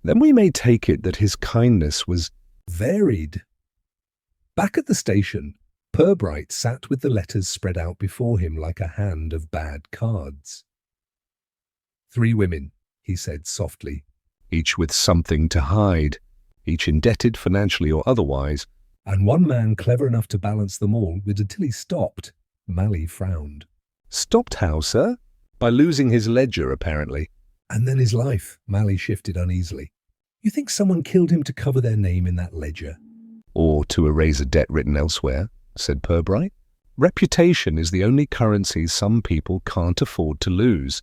Then we may take it that his kindness was varied. Back at the station, Purbright sat with the letters spread out before him like a hand of bad cards. 3 women, he said softly. Each with something to hide, each indebted financially or otherwise. And 1 man clever enough to balance them all until he stopped. Mally frowned. Stopped how, sir? By losing his ledger, apparently. And then his life, Mally shifted uneasily. You think someone killed him to cover their name in that ledger? Or to erase a debt written elsewhere, said Purbright. Reputation is the only currency some people can't afford to lose.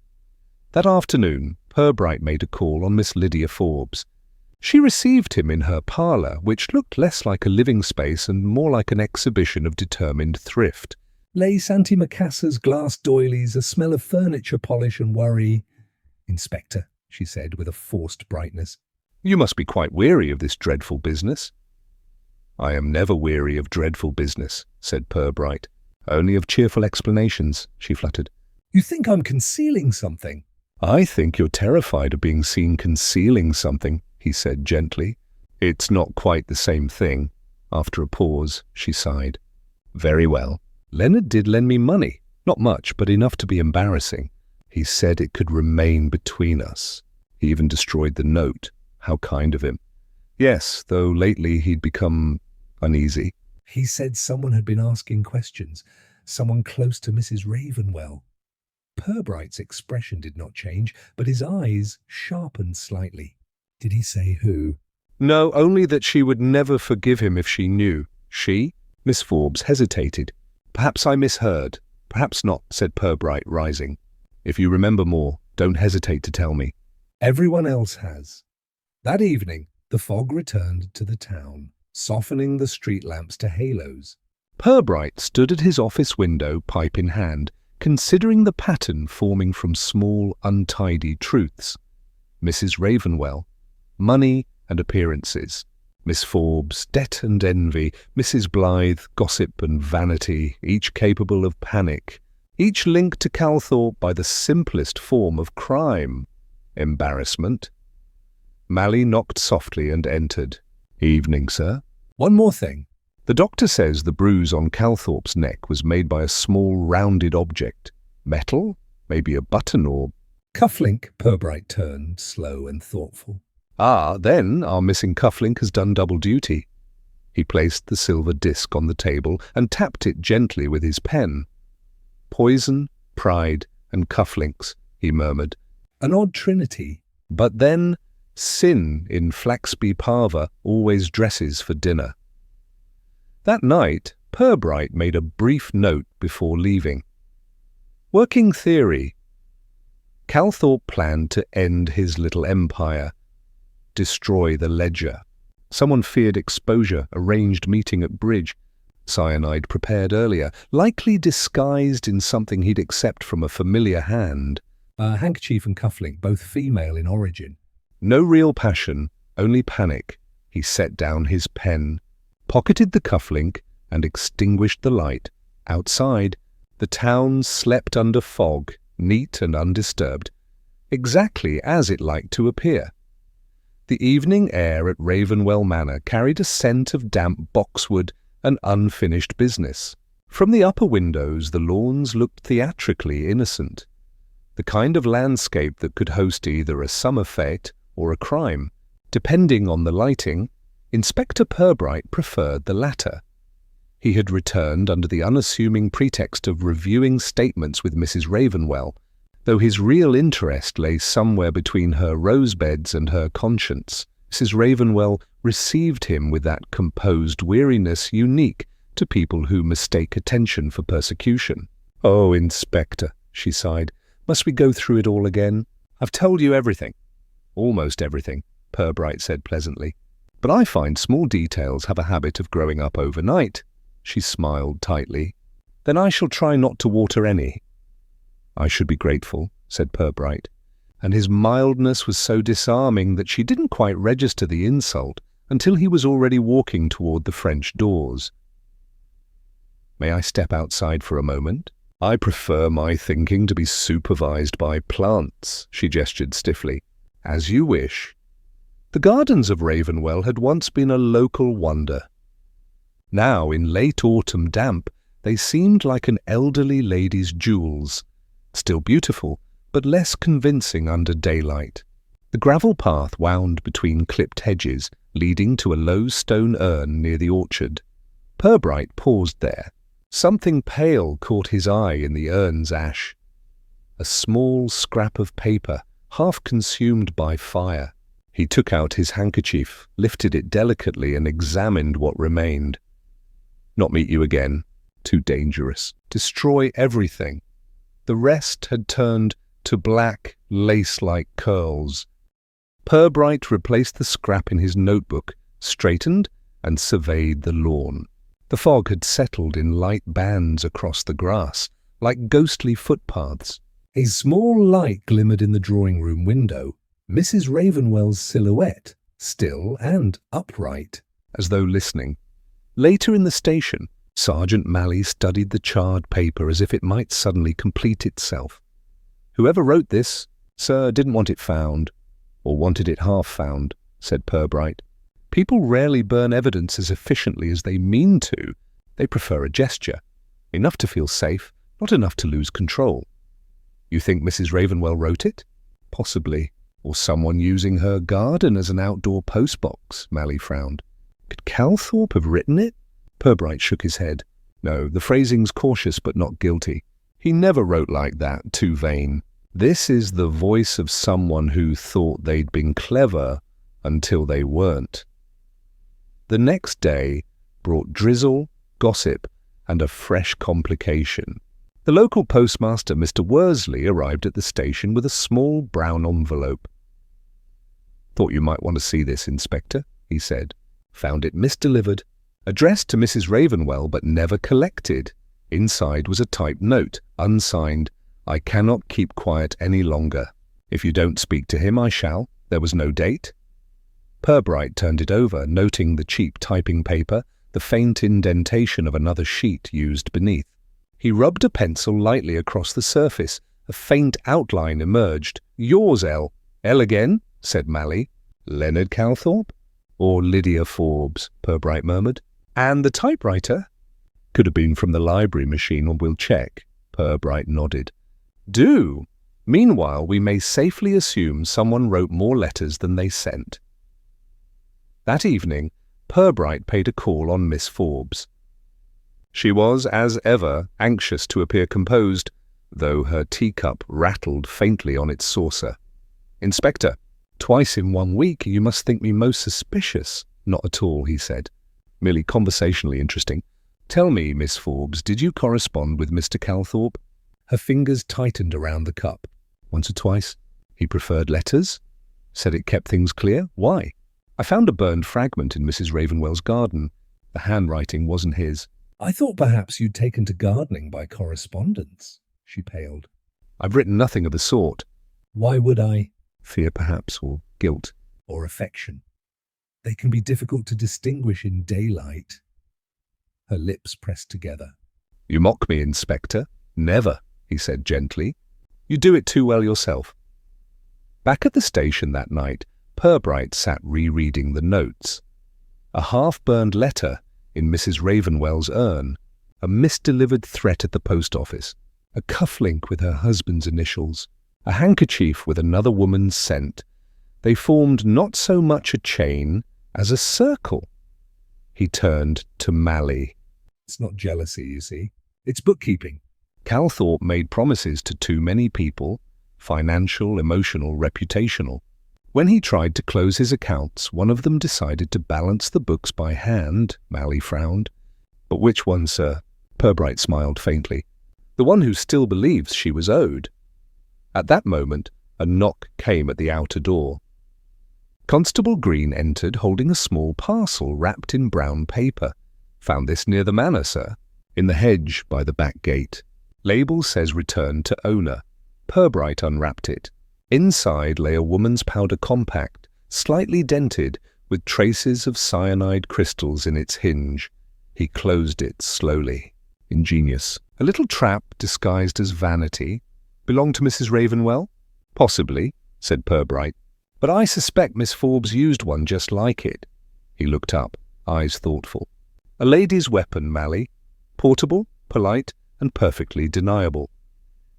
That afternoon, Purbright made a call on Miss Lydia Forbes. She received him in her parlour, which looked less like a living space and more like an exhibition of determined thrift. Lace antimacassars, glass doilies, a smell of furniture polish and worry. Inspector, she said with a forced brightness. You must be quite weary of this dreadful business. I am never weary of dreadful business, said Purbright. Only of cheerful explanations, she fluttered. You think I'm concealing something? I think you're terrified of being seen concealing something, he said gently. It's not quite the same thing. After a pause, she sighed. Very well. Leonard did lend me money. Not much, but enough to be embarrassing. He said it could remain between us. He even destroyed the note. How kind of him. Yes, though lately he'd become uneasy. He said someone had been asking questions. Someone close to Mrs. Ravenwell. Purbright's expression did not change, but his eyes sharpened slightly. Did he say who? No, only that she would never forgive him if she knew. She? Miss Forbes hesitated. Perhaps I misheard. Perhaps not, said Purbright, rising. If you remember more, don't hesitate to tell me. Everyone else has. That evening, the fog returned to the town, softening the street lamps to halos. Purbright stood at his office window, pipe in hand, considering the pattern forming from small, untidy truths. Mrs. Ravenwell, money and appearances. Miss Forbes, debt and envy. Mrs. Blythe, gossip and vanity, each capable of panic. Each linked to Calthorpe by the simplest form of crime, embarrassment. Mally knocked softly and entered. Evening, sir. One more thing. The doctor says the bruise on Calthorpe's neck was made by a small rounded object. Metal? Maybe a button or... Cufflink, Purbright turned, slow and thoughtful. Ah, then our missing cufflink has done double duty. He placed the silver disc on the table and tapped it gently with his pen. Poison, pride, and cufflinks, he murmured. An odd trinity. But then, sin in Flaxby Parva always dresses for dinner. That night, Purbright made a brief note before leaving. Working theory. Calthorpe planned to end his little empire, destroy the ledger. Someone feared exposure, arranged meeting at bridge. Cyanide prepared earlier, likely disguised in something he'd accept from a familiar hand. A handkerchief and cufflink, both female in origin. No real passion, only panic. He set down his pen, pocketed the cufflink, and extinguished the light. Outside, the town slept under fog, neat and undisturbed, exactly as it liked to appear. The evening air at Ravenwell Manor carried a scent of damp boxwood and unfinished business. From the upper windows, the lawns looked theatrically innocent, the kind of landscape that could host either a summer fete or a crime. Depending on the lighting, Inspector Purbright preferred the latter. He had returned under the unassuming pretext of reviewing statements with Mrs. Ravenwell, though his real interest lay somewhere between her rosebeds and her conscience. Mrs. Ravenwell received him with that composed weariness unique to people who mistake attention for persecution. "Oh, Inspector," she sighed, "must we go through it all again? I've told you everything." "Almost everything," Purbright said pleasantly. "But I find small details have a habit of growing up overnight." She smiled tightly. "Then I shall try not to water any." "I should be grateful," said Purbright, and his mildness was so disarming that she didn't quite register the insult until he was already walking toward the French doors. "May I step outside for a moment? I prefer my thinking to be supervised by plants," she gestured stiffly. "As you wish." The gardens of Ravenwell had once been a local wonder. Now, in late autumn damp, they seemed like an elderly lady's jewels, still beautiful, but less convincing under daylight. The gravel path wound between clipped hedges, leading to a low stone urn near the orchard. Purbright paused there. Something pale caught his eye in the urn's ash. A small scrap of paper, half consumed by fire. He took out his handkerchief, lifted it delicately, and examined what remained. "Not meet you again. Too dangerous. Destroy everything." The rest had turned to black, lace-like curls. Purbright replaced the scrap in his notebook, straightened, and surveyed the lawn. The fog had settled in light bands across the grass, like ghostly footpaths. A small light glimmered in the drawing-room window, Mrs. Ravenwell's silhouette, still and upright, as though listening. Later in the station, Sergeant Malley studied the charred paper as if it might suddenly complete itself. "Whoever wrote this, sir, didn't want it found, or wanted it half found," said Purbright. "People rarely burn evidence as efficiently as they mean to. They prefer a gesture. Enough to feel safe, not enough to lose control." "You think Mrs. Ravenwell wrote it?" "Possibly. Or someone using her garden as an outdoor postbox," Malley frowned. "Could Calthorpe have written it?" Purbright shook his head. "No, the phrasing's cautious but not guilty. He never wrote like that, too vain. This is the voice of someone who thought they'd been clever until they weren't." The next day brought drizzle, gossip, and a fresh complication. The local postmaster, Mr. Worsley, arrived at the station with a small brown envelope. "Thought you might want to see this, Inspector," he said. "Found it misdelivered. Addressed to Mrs. Ravenwell, but never collected. Inside was a typed note, unsigned. 'I cannot keep quiet any longer. If you don't speak to him, I shall.' There was no date." Purbright turned it over, noting the cheap typing paper, the faint indentation of another sheet used beneath. He rubbed a pencil lightly across the surface. A faint outline emerged. "Yours, L." "L again?" said Malley. "Leonard Calthorpe?" "Or Lydia Forbes," Purbright murmured. "And the typewriter?" "Could have been from the library machine, or we'll check." Purbright nodded. "Do. Meanwhile, we may safely assume someone wrote more letters than they sent." That evening, Purbright paid a call on Miss Forbes. She was, as ever, anxious to appear composed, though her teacup rattled faintly on its saucer. "Inspector, twice in 1 week, you must think me most suspicious." "Not at all," he said. "Merely conversationally interesting. Tell me, Miss Forbes, did you correspond with Mr. Calthorpe?" Her fingers tightened around the cup. "Once or twice. He preferred letters. Said it kept things clear. Why?" "I found a burned fragment in Mrs. Ravenwell's garden. The handwriting wasn't his." "I thought perhaps you'd taken to gardening by correspondence." She paled. "I've written nothing of the sort." "Why would I?" "Fear, perhaps, or guilt." "Or affection. They can be difficult to distinguish in daylight." Her lips pressed together. "You mock me, Inspector." "Never," he said gently. "You do it too well yourself." Back at the station that night, Purbright sat rereading the notes. A half-burned letter in Mrs. Ravenwell's urn, a misdelivered threat at the post office, a cufflink with her husband's initials, a handkerchief with another woman's scent. They formed not so much a chain as a circle. He turned to Malley. "It's not jealousy, you see. It's bookkeeping." Calthorpe made promises to too many people, financial, emotional, reputational. When he tried to close his accounts, one of them decided to balance the books by hand. Malley frowned. "But which one, sir?" Purbright smiled faintly. "The one who still believes she was owed." At that moment, a knock came at the outer door. Constable Green entered, holding a small parcel wrapped in brown paper. "Found this near the manor, sir. In the hedge by the back gate. Label says returned to owner." Purbright unwrapped it. Inside lay a woman's powder compact, slightly dented, with traces of cyanide crystals in its hinge. He closed it slowly. Ingenious. A little trap disguised as vanity. "Belonged to Mrs. Ravenwell?" "Possibly," said Purbright. "But I suspect Miss Forbes used one just like it." He looked up, eyes thoughtful. "A lady's weapon, Mally. Portable, polite, and perfectly deniable."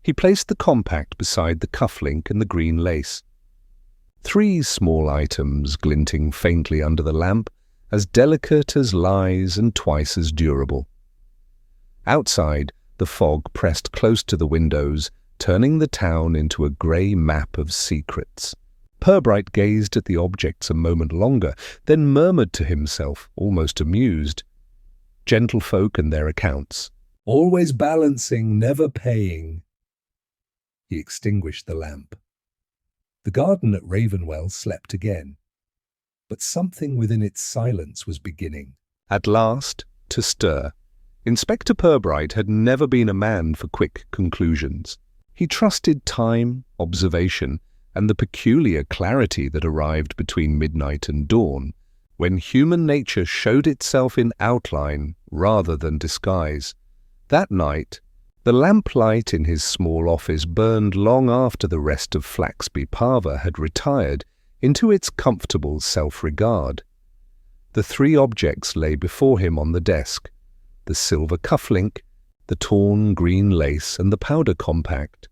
He placed the compact beside the cufflink and the green lace. 3 small items glinting faintly under the lamp, as delicate as lies and twice as durable. Outside, the fog pressed close to the windows, turning the town into a grey map of secrets. Purbright gazed at the objects a moment longer, then murmured to himself, almost amused, "Gentlefolk and their accounts. Always balancing, never paying." He extinguished the lamp. The garden at Ravenwell slept again, but something within its silence was beginning. At last, to stir. Inspector Purbright had never been a man for quick conclusions. He trusted time, observation, and the peculiar clarity that arrived between midnight and dawn, when human nature showed itself in outline rather than disguise. That night, the lamplight in his small office burned long after the rest of Flaxby Parva had retired into its comfortable self-regard. The 3 objects lay before him on the desk: the silver cufflink, the torn green lace, and the powder compact,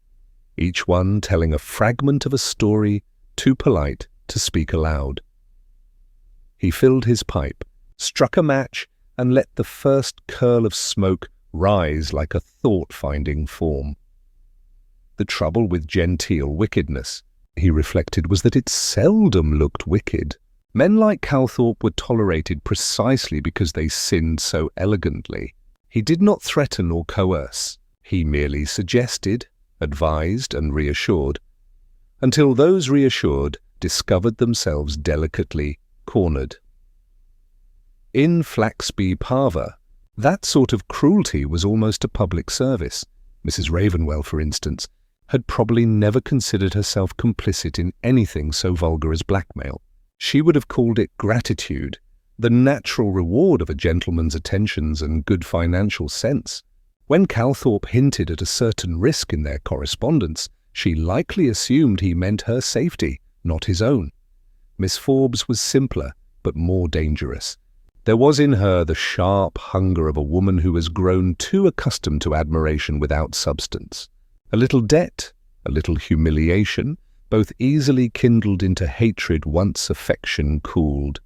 each one telling a fragment of a story too polite to speak aloud. He filled his pipe, struck a match, and let the first curl of smoke rise like a thought-finding form. The trouble with genteel wickedness, he reflected, was that it seldom looked wicked. Men like Calthorpe were tolerated precisely because they sinned so elegantly. He did not threaten or coerce. He merely suggested, advised, and reassured, until those reassured discovered themselves delicately cornered. In Flaxby Parva, that sort of cruelty was almost a public service. Mrs. Ravenwell, for instance, had probably never considered herself complicit in anything so vulgar as blackmail. She would have called it gratitude, the natural reward of a gentleman's attentions and good financial sense. When Calthorpe hinted at a certain risk in their correspondence, she likely assumed he meant her safety, not his own. Miss Forbes was simpler, but more dangerous. There was in her the sharp hunger of a woman who has grown too accustomed to admiration without substance. A little debt, a little humiliation, both easily kindled into hatred once affection cooled.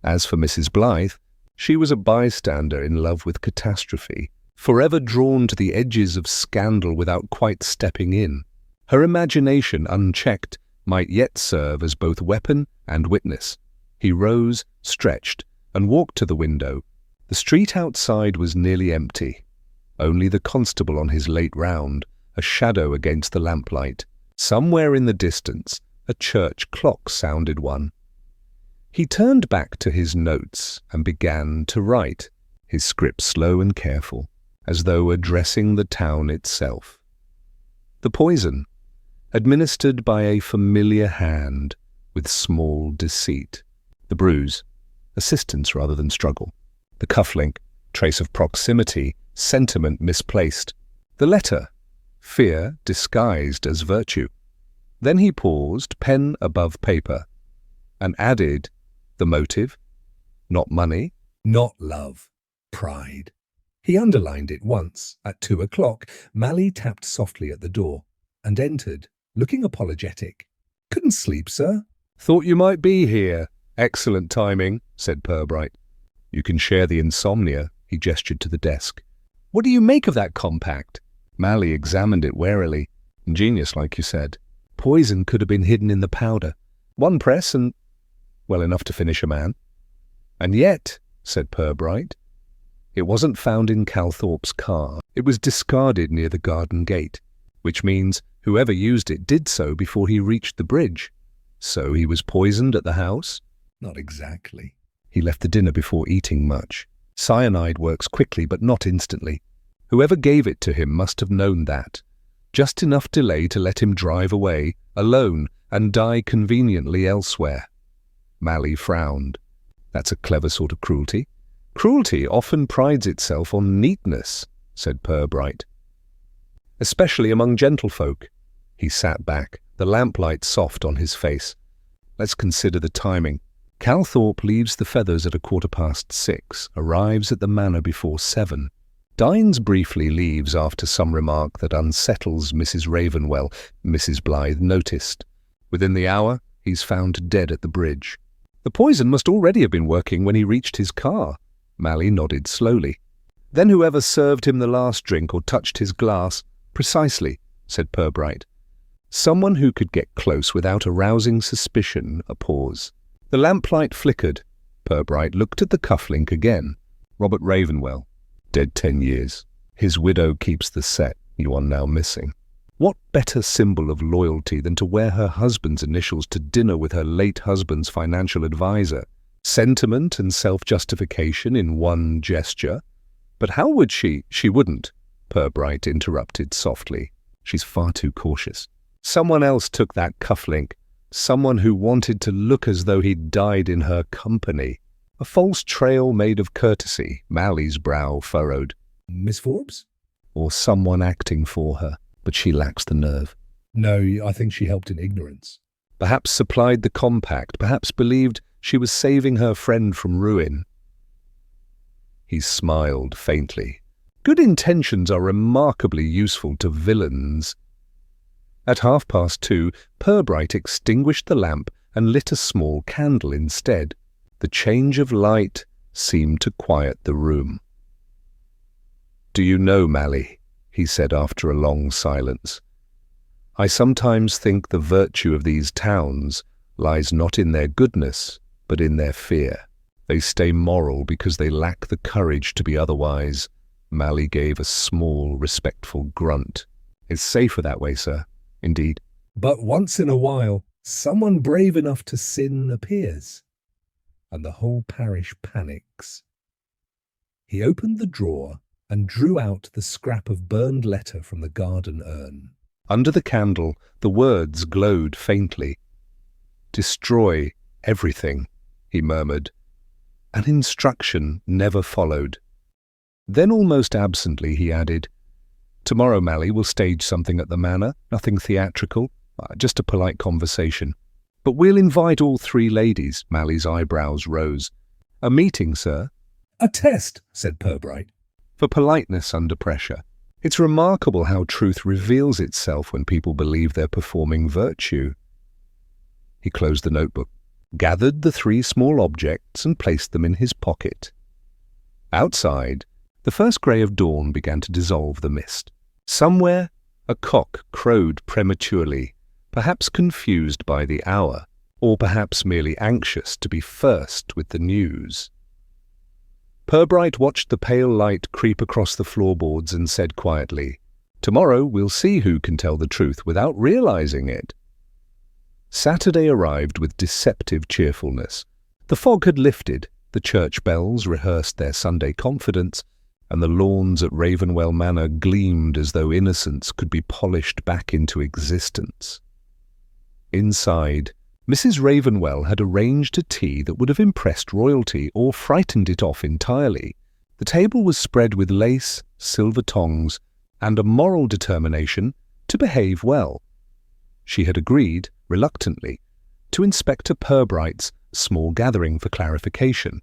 As for Mrs. Blythe, she was a bystander in love with catastrophe, forever drawn to the edges of scandal without quite stepping in. Her imagination, unchecked, might yet serve as both weapon and witness. He rose, stretched, and walked to the window. The street outside was nearly empty. Only the constable on his late round, a shadow against the lamplight. Somewhere in the distance, a church clock sounded 1. He turned back to his notes and began to write, his script slow and careful, as though addressing the town itself. The poison, administered by a familiar hand, with small deceit. The bruise, assistance rather than struggle. The cufflink, trace of proximity, sentiment misplaced. The letter, fear disguised as virtue. Then he paused, pen above paper, and added, the motive, not money, Not love, pride. He underlined it once. At 2 o'clock, Mally tapped softly at the door and entered, looking apologetic. "Couldn't sleep, sir." "Thought you might be here. Excellent timing," said Purbright. "You can share the insomnia," he gestured to the desk. "What do you make of that compact?" Mally examined it warily. "Ingenious, like you said. Poison could have been hidden in the powder. 1 press and, well, enough to finish a man." "And yet," said Purbright, "it wasn't found in Calthorpe's car. It was discarded near the garden gate, which means whoever used it did so before he reached the bridge. So he was poisoned at the house?" "Not exactly." "He left the dinner before eating much. Cyanide works quickly but not instantly. Whoever gave it to him must have known that. Just enough delay to let him drive away, alone, and die conveniently elsewhere. Mally frowned. That's a clever sort of cruelty. Cruelty often prides itself on neatness, said Purbright. Especially among gentlefolk. He sat back, the lamplight soft on his face. Let's consider the timing. Calthorpe leaves the Feathers at 6:15, arrives at the Manor before 7. Dines briefly leaves after some remark that unsettles Mrs. Ravenwell, Mrs. Blythe noticed. Within the hour, he's found dead at the bridge. The poison must already have been working when he reached his car. Mally nodded slowly. Then whoever served him the last drink or touched his glass. Precisely, said Purbright. Someone who could get close without arousing suspicion. A pause. The lamplight flickered. Purbright looked at the cufflink again. Robert Ravenwell. Dead 10 years. His widow keeps the set you are now missing. What better symbol of loyalty than to wear her husband's initials to dinner with her late husband's financial advisor? Sentiment and self-justification in one gesture. But how would she? She wouldn't, Purbright interrupted softly. She's far too cautious. Someone else took that cufflink. Someone who wanted to look as though he'd died in her company. A false trail made of courtesy. Mally's brow furrowed. Miss Forbes? Or someone acting for her, but she lacks the nerve. No, I think she helped in ignorance. Perhaps supplied the compact, perhaps believed she was saving her friend from ruin. He smiled faintly. Good intentions are remarkably useful to villains. At 2:30, Purbright extinguished the lamp and lit a small candle instead. The change of light seemed to quiet the room. "Do you know, Mally," he said after a long silence, "I sometimes think the virtue of these towns lies not in their goodness, but in their fear. They stay moral because they lack the courage to be otherwise." Mally gave a small, respectful grunt. "It's safer that way, sir. Indeed." But once in a while, someone brave enough to sin appears, and the whole parish panics. He opened the drawer and drew out the scrap of burned letter from the garden urn. Under the candle, the words glowed faintly. "Destroy everything," he murmured. An instruction never followed. Then almost absently he added, "Tomorrow, Mally, we'll stage something at the Manor, nothing theatrical, just a polite conversation. But we'll invite all 3 ladies." Mally's eyebrows rose. "A meeting, sir?" "A test," said Purbright. "For politeness under pressure. It's remarkable how truth reveals itself when people believe they're performing virtue." He closed the notebook, gathered the 3 small objects and placed them in his pocket. Outside, the first grey of dawn began to dissolve the mist. Somewhere, a cock crowed prematurely, perhaps confused by the hour, or perhaps merely anxious to be first with the news. Purbright watched the pale light creep across the floorboards and said quietly, "Tomorrow we'll see who can tell the truth without realizing it." Saturday arrived with deceptive cheerfulness. The fog had lifted, the church bells rehearsed their Sunday confidence, and the lawns at Ravenwell Manor gleamed as though innocence could be polished back into existence. Inside, Mrs. Ravenwell had arranged a tea that would have impressed royalty or frightened it off entirely. The table was spread with lace, silver tongs, and a moral determination to behave well. She had agreed, reluctantly, to Inspector Purbright's small gathering for clarification.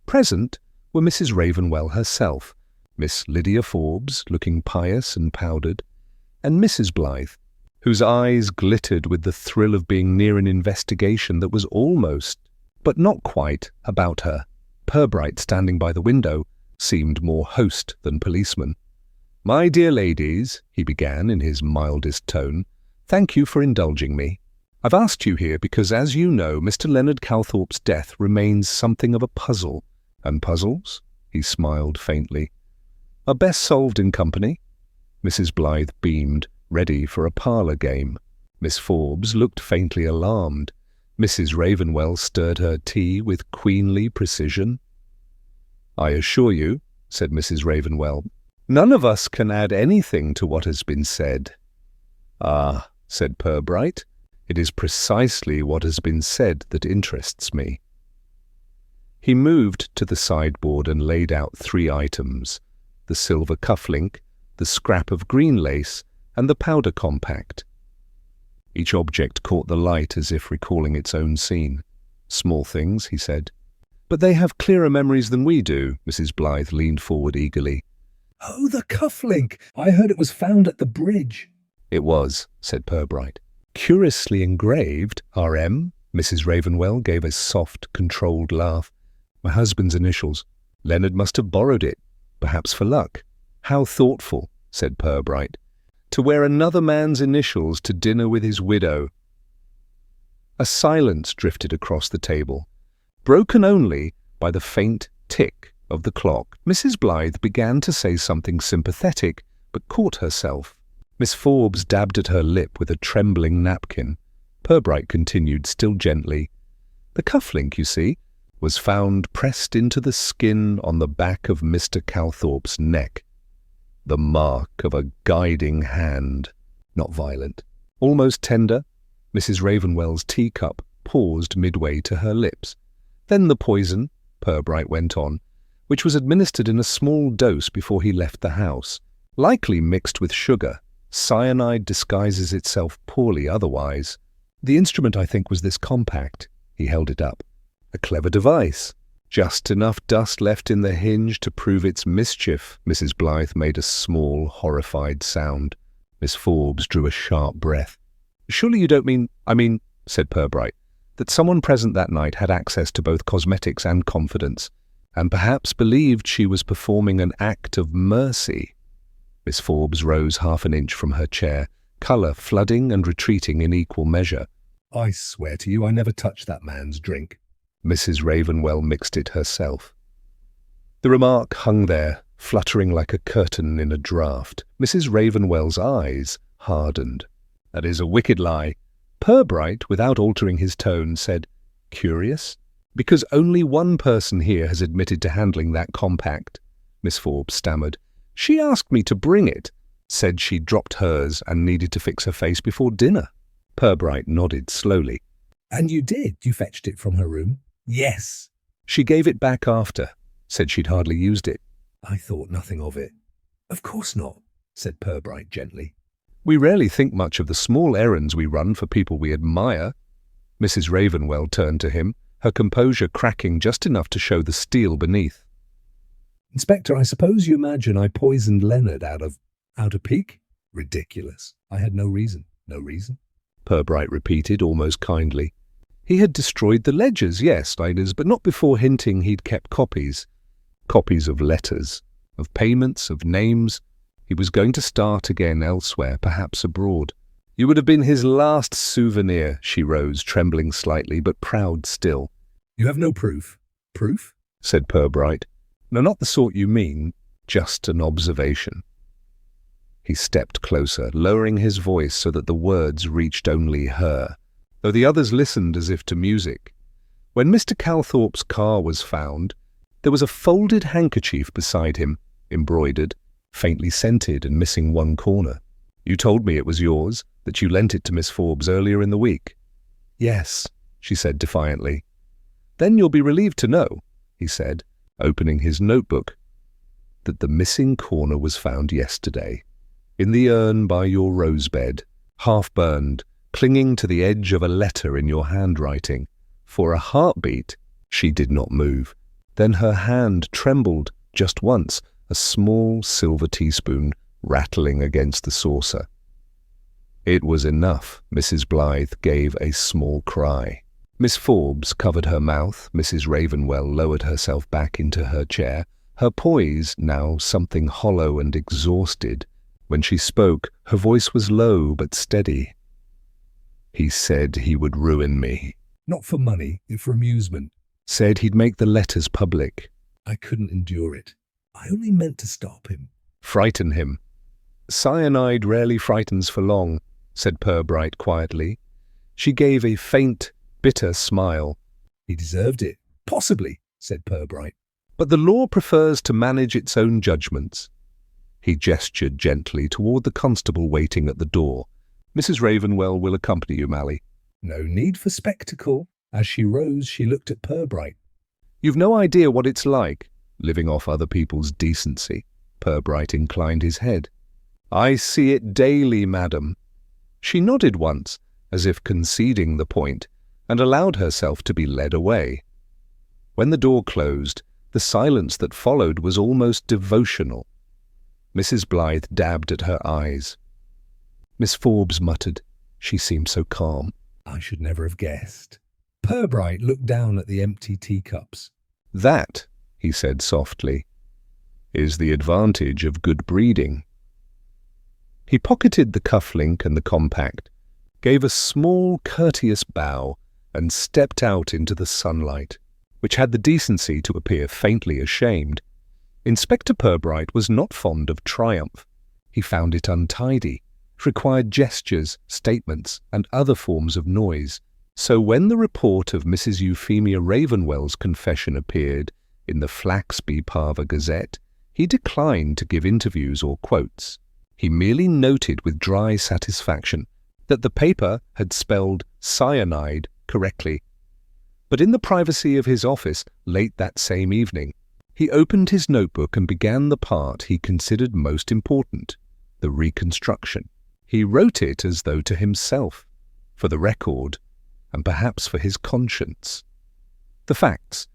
Present were Mrs. Ravenwell herself, Miss Lydia Forbes, looking pious and powdered, and Mrs. Blythe, whose eyes glittered with the thrill of being near an investigation that was almost, but not quite, about her. Purbright, standing by the window, seemed more host than policeman. "My dear ladies," he began in his mildest tone, "thank you for indulging me. I've asked you here because, as you know, Mr. Leonard Calthorpe's death remains something of a puzzle. And puzzles," he smiled faintly, "are best solved in company." Mrs. Blythe beamed, ready for a parlour game. Miss Forbes looked faintly alarmed. Mrs. Ravenwell stirred her tea with queenly precision. "I assure you," said Mrs. Ravenwell, "none of us can add anything to what has been said." "Ah," said Purbright, "it is precisely what has been said that interests me." He moved to the sideboard and laid out 3 items: the silver cufflink, the scrap of green lace, and the powder compact. Each object caught the light as if recalling its own scene. "Small things," he said. "But they have clearer memories than we do." Mrs. Blythe leaned forward eagerly. "Oh, the cufflink! I heard it was found at the bridge." "It was," said Purbright. "Curiously engraved, R.M." Mrs. Ravenwell gave a soft, controlled laugh. "My husband's initials. Leonard must have borrowed it, perhaps for luck." "How thoughtful," said Purbright. "To wear another man's initials to dinner with his widow." A silence drifted across the table, broken only by the faint tick of the clock. Mrs. Blythe began to say something sympathetic, but caught herself. Miss Forbes dabbed at her lip with a trembling napkin. Purbright continued, still gently. "The cufflink, you see, was found pressed into the skin on the back of Mr. Calthorpe's neck. The mark of a guiding hand, not violent, almost tender." Mrs. Ravenwell's teacup paused midway to her lips. "Then the poison," Purbright went on, "which was administered in a small dose before he left the house, likely mixed with sugar. Cyanide disguises itself poorly otherwise. The instrument, I think, was this compact." He held it up. "A clever device. Just enough dust left in the hinge to prove its mischief." Mrs. Blythe made a small, horrified sound. Miss Forbes drew a sharp breath. "Surely you don't mean—" "I mean," said Purbright, "that someone present that night had access to both cosmetics and confidence, and perhaps believed she was performing an act of mercy." Miss Forbes rose half an inch from her chair, colour flooding and retreating in equal measure. "I swear to you I never touched that man's drink." Mrs. Ravenwell mixed it herself. The remark hung there, fluttering like a curtain in a draught. Mrs. Ravenwell's eyes hardened. "That is a wicked lie." Purbright, without altering his tone, said, "Curious? Because only one person here has admitted to handling that compact." Miss Forbes stammered. "She asked me to bring it. Said she'd dropped hers and needed to fix her face before dinner." Purbright nodded slowly. "And you did? You fetched it from her room?" "Yes." "She gave it back after. Said she'd hardly used it." "I thought nothing of it." "Of course not," said Purbright gently. "We rarely think much of the small errands we run for people we admire." Mrs. Ravenwell turned to him, her composure cracking just enough to show the steel beneath. "Inspector, I suppose you imagine I poisoned Leonard out of pique? Ridiculous. I had no reason." "No reason?" Purbright repeated, almost kindly. "He had destroyed the ledgers, yes, Iders, but not before hinting he'd kept copies. Copies of letters, of payments, of names. He was going to start again elsewhere, perhaps abroad. You would have been his last souvenir." She rose, trembling slightly, but proud still. "You have no proof?" "Proof?" said Purbright. "No, not the sort you mean. Just an observation." He stepped closer, lowering his voice so that the words reached only her, though the others listened as if to music. "When Mr. Calthorpe's car was found, there was a folded handkerchief beside him, embroidered, faintly scented and missing one corner. You told me it was yours, that you lent it to Miss Forbes earlier in the week." "Yes," she said defiantly. "Then you'll be relieved to know," he said, opening his notebook, "that the missing corner was found yesterday, in the urn by your rose-bed, half-burned, clinging to the edge of a letter in your handwriting. For a heartbeat, she did not move. Then her hand trembled just once, a small silver teaspoon rattling against the saucer. It was enough. Mrs. Blythe gave a small cry. Miss Forbes covered her mouth. Mrs. Ravenwell lowered herself back into her chair, her poise now something hollow and exhausted. When she spoke, her voice was low but steady. "He said he would ruin me." "Not for money, for amusement." "Said he'd make the letters public." "I couldn't endure it. I only meant to stop him." "Frighten him." "Cyanide rarely frightens for long," said Purbright quietly. She gave a faint, bitter smile. "He deserved it." "Possibly," said Purbright. But the law prefers to manage its own judgments. He gestured gently toward the constable waiting at the door. Mrs. Ravenwell will accompany you, Mally. No need for spectacle. As she rose, she looked at Purbright. You've no idea what it's like, living off other people's decency. Purbright inclined his head. I see it daily, madam. She nodded once, as if conceding the point, and allowed herself to be led away. When the door closed, the silence that followed was almost devotional. Mrs. Blythe dabbed at her eyes. Miss Forbes muttered. She seemed so calm. I should never have guessed. Purbright looked down at the empty teacups. That, he said softly, is the advantage of good breeding. He pocketed the cufflink and the compact, gave a small, courteous bow, and stepped out into the sunlight, which had the decency to appear faintly ashamed. Inspector Purbright was not fond of triumph. He found it untidy. It required gestures, statements, and other forms of noise. So when the report of Mrs. Euphemia Ravenwell's confession appeared in the Flaxby Parva Gazette, he declined to give interviews or quotes. He merely noted with dry satisfaction that the paper had spelled cyanide correctly. But in the privacy of his office late that same evening, he opened his notebook and began the part he considered most important, the reconstruction. He wrote it as though to himself, for the record, and perhaps for his conscience. The facts.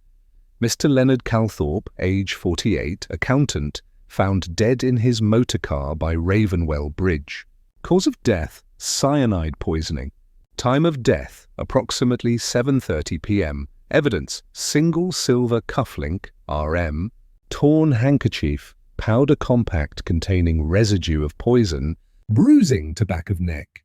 Mr. Leonard Calthorpe, age 48, accountant, found dead in his motor car by Ravenwell Bridge. Cause of death, cyanide poisoning. Time of death, approximately 7:30 p.m. Evidence, single silver cufflink, RM, torn handkerchief, powder compact containing residue of poison, bruising to back of neck.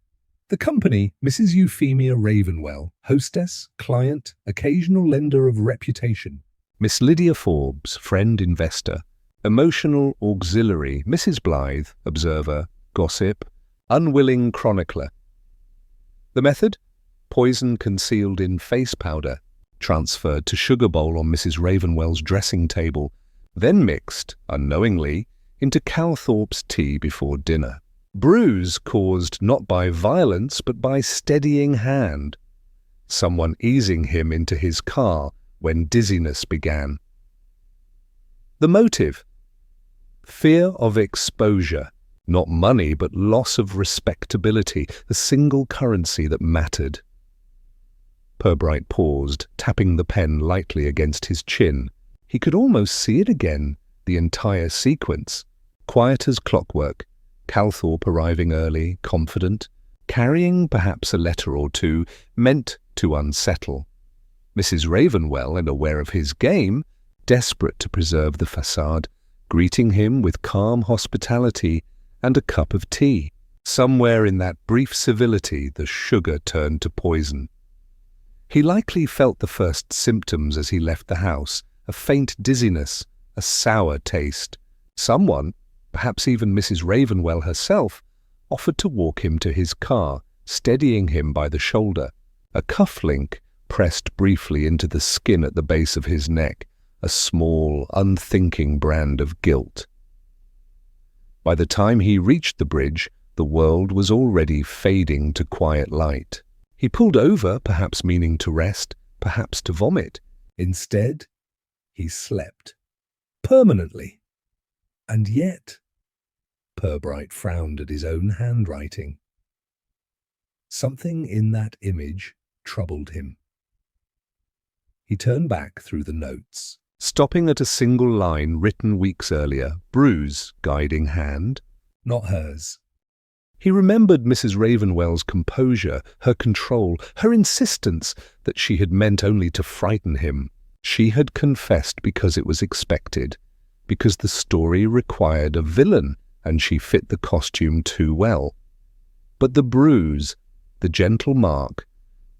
The company, Mrs. Euphemia Ravenwell, hostess, client, occasional lender of reputation. Miss Lydia Forbes, friend investor, emotional auxiliary, Mrs. Blythe, observer, gossip, unwilling chronicler. The method? Poison concealed in face powder, transferred to sugar bowl on Mrs. Ravenwell's dressing table, then mixed, unknowingly, into Calthorpe's tea before dinner. Bruise caused not by violence but by steadying hand, someone easing him into his car when dizziness began. The motive? Fear of exposure, not money but loss of respectability, the single currency that mattered. Purbright paused, tapping the pen lightly against his chin. He could almost see it again, the entire sequence, quiet as clockwork. Calthorpe arriving early, confident, carrying perhaps a letter or two, meant to unsettle. Mrs. Ravenwell, and aware of his game, desperate to preserve the facade, greeting him with calm hospitality and a cup of tea. Somewhere in that brief civility the sugar turned to poison. He likely felt the first symptoms as he left the house, a faint dizziness, a sour taste. Someone, perhaps even Mrs. Ravenwell herself, offered to walk him to his car, steadying him by the shoulder. A cufflink pressed briefly into the skin at the base of his neck, a small, unthinking brand of guilt. By the time he reached the bridge, the world was already fading to quiet light. He pulled over, perhaps meaning to rest, perhaps to vomit. Instead, he slept. Permanently. And yet, Purbright frowned at his own handwriting. Something in that image troubled him. He turned back through the notes, stopping at a single line written weeks earlier, bruise, guiding hand. Not hers. He remembered Mrs. Ravenwell's composure, her control, her insistence that she had meant only to frighten him. She had confessed because it was expected, because the story required a villain, and she fit the costume too well. But the bruise, the gentle mark,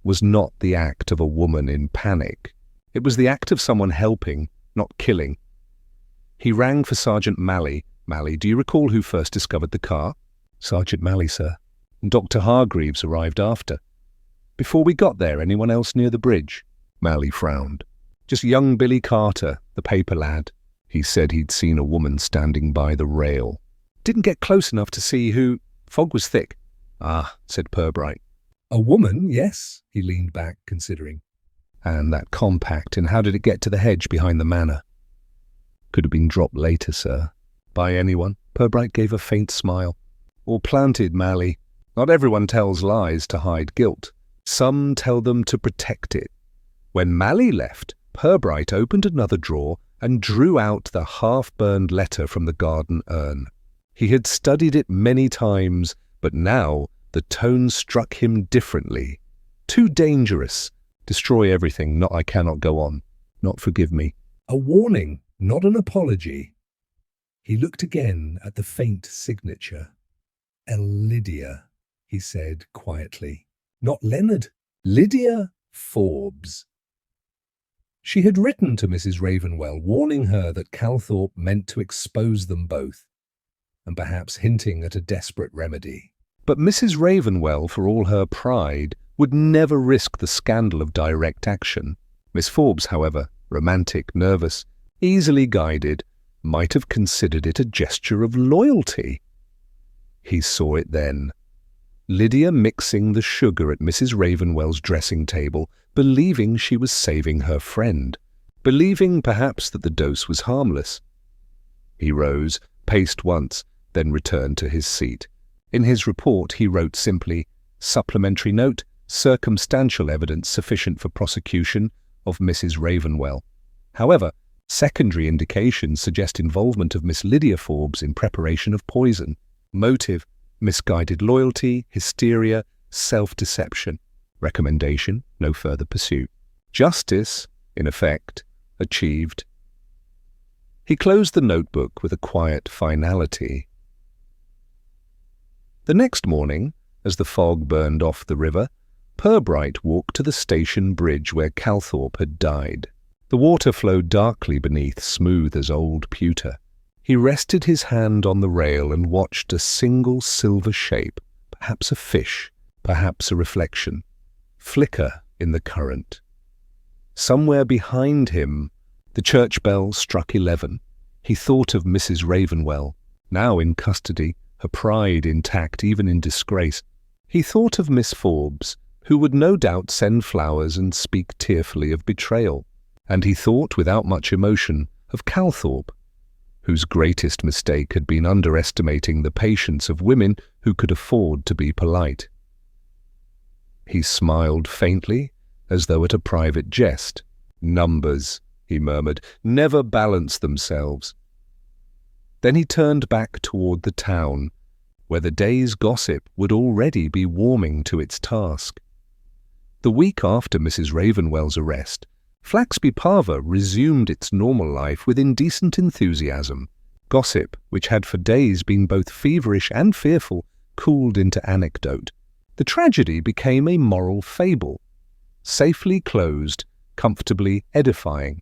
was not the act of a woman in panic. It was the act of someone helping, not killing. He rang for Sergeant Mally. Mally, do you recall who first discovered the car? Sergeant Mally, sir. Dr. Hargreaves arrived after. Before we got there, anyone else near the bridge? Mally frowned. Just young Billy Carter, the paper lad. He said he'd seen a woman standing by the rail. Didn't get close enough to see who. Fog was thick. Ah, said Purbright. A woman, yes, he leaned back, considering. And that compact, and how did it get to the hedge behind the manor? Could have been dropped later, sir. By anyone? Purbright gave a faint smile. Or planted, Mally. Not everyone tells lies to hide guilt. Some tell them to protect it. When Mally left, Purbright opened another drawer and drew out the half-burned letter from the garden urn. He had studied it many times, but now the tone struck him differently. Too dangerous. Destroy everything, not I cannot go on. Not forgive me. A warning, not an apology. He looked again at the faint signature. Lydia, he said quietly. Not Leonard. Lydia Forbes. She had written to Mrs. Ravenwell, warning her that Calthorpe meant to expose them both, and perhaps hinting at a desperate remedy. But Mrs. Ravenwell, for all her pride, would never risk the scandal of direct action. Miss Forbes, however, romantic, nervous, easily guided, might have considered it a gesture of loyalty. He saw it then. Lydia mixing the sugar at Mrs. Ravenwell's dressing table, believing she was saving her friend, believing perhaps that the dose was harmless. He rose, paced once, then returned to his seat. In his report he wrote simply, "Supplementary note, circumstantial evidence sufficient for prosecution of Mrs. Ravenwell." However, secondary indications suggest involvement of Miss Lydia Forbes in preparation of poison. Motive: misguided loyalty, hysteria, self-deception. Recommendation: no further pursuit. Justice, in effect, achieved. He closed the notebook with a quiet finality. The next morning, as the fog burned off the river, Purbright walked to the station bridge where Calthorpe had died. The water flowed darkly beneath, smooth as old pewter. He rested his hand on the rail and watched a single silver shape, perhaps a fish, perhaps a reflection, flicker in the current. Somewhere behind him, the church bell struck 11. He thought of Mrs. Ravenwell, now in custody, her pride intact even in disgrace. He thought of Miss Forbes, who would no doubt send flowers and speak tearfully of betrayal. And he thought, without much emotion, of Calthorpe, whose greatest mistake had been underestimating the patience of women who could afford to be polite. He smiled faintly, as though at a private jest. Numbers, he murmured, never balance themselves. Then he turned back toward the town, where the day's gossip would already be warming to its task. The week after Mrs. Ravenwell's arrest, Flaxby Parva resumed its normal life with indecent enthusiasm. Gossip, which had for days been both feverish and fearful, cooled into anecdote. The tragedy became a moral fable, safely closed, comfortably edifying.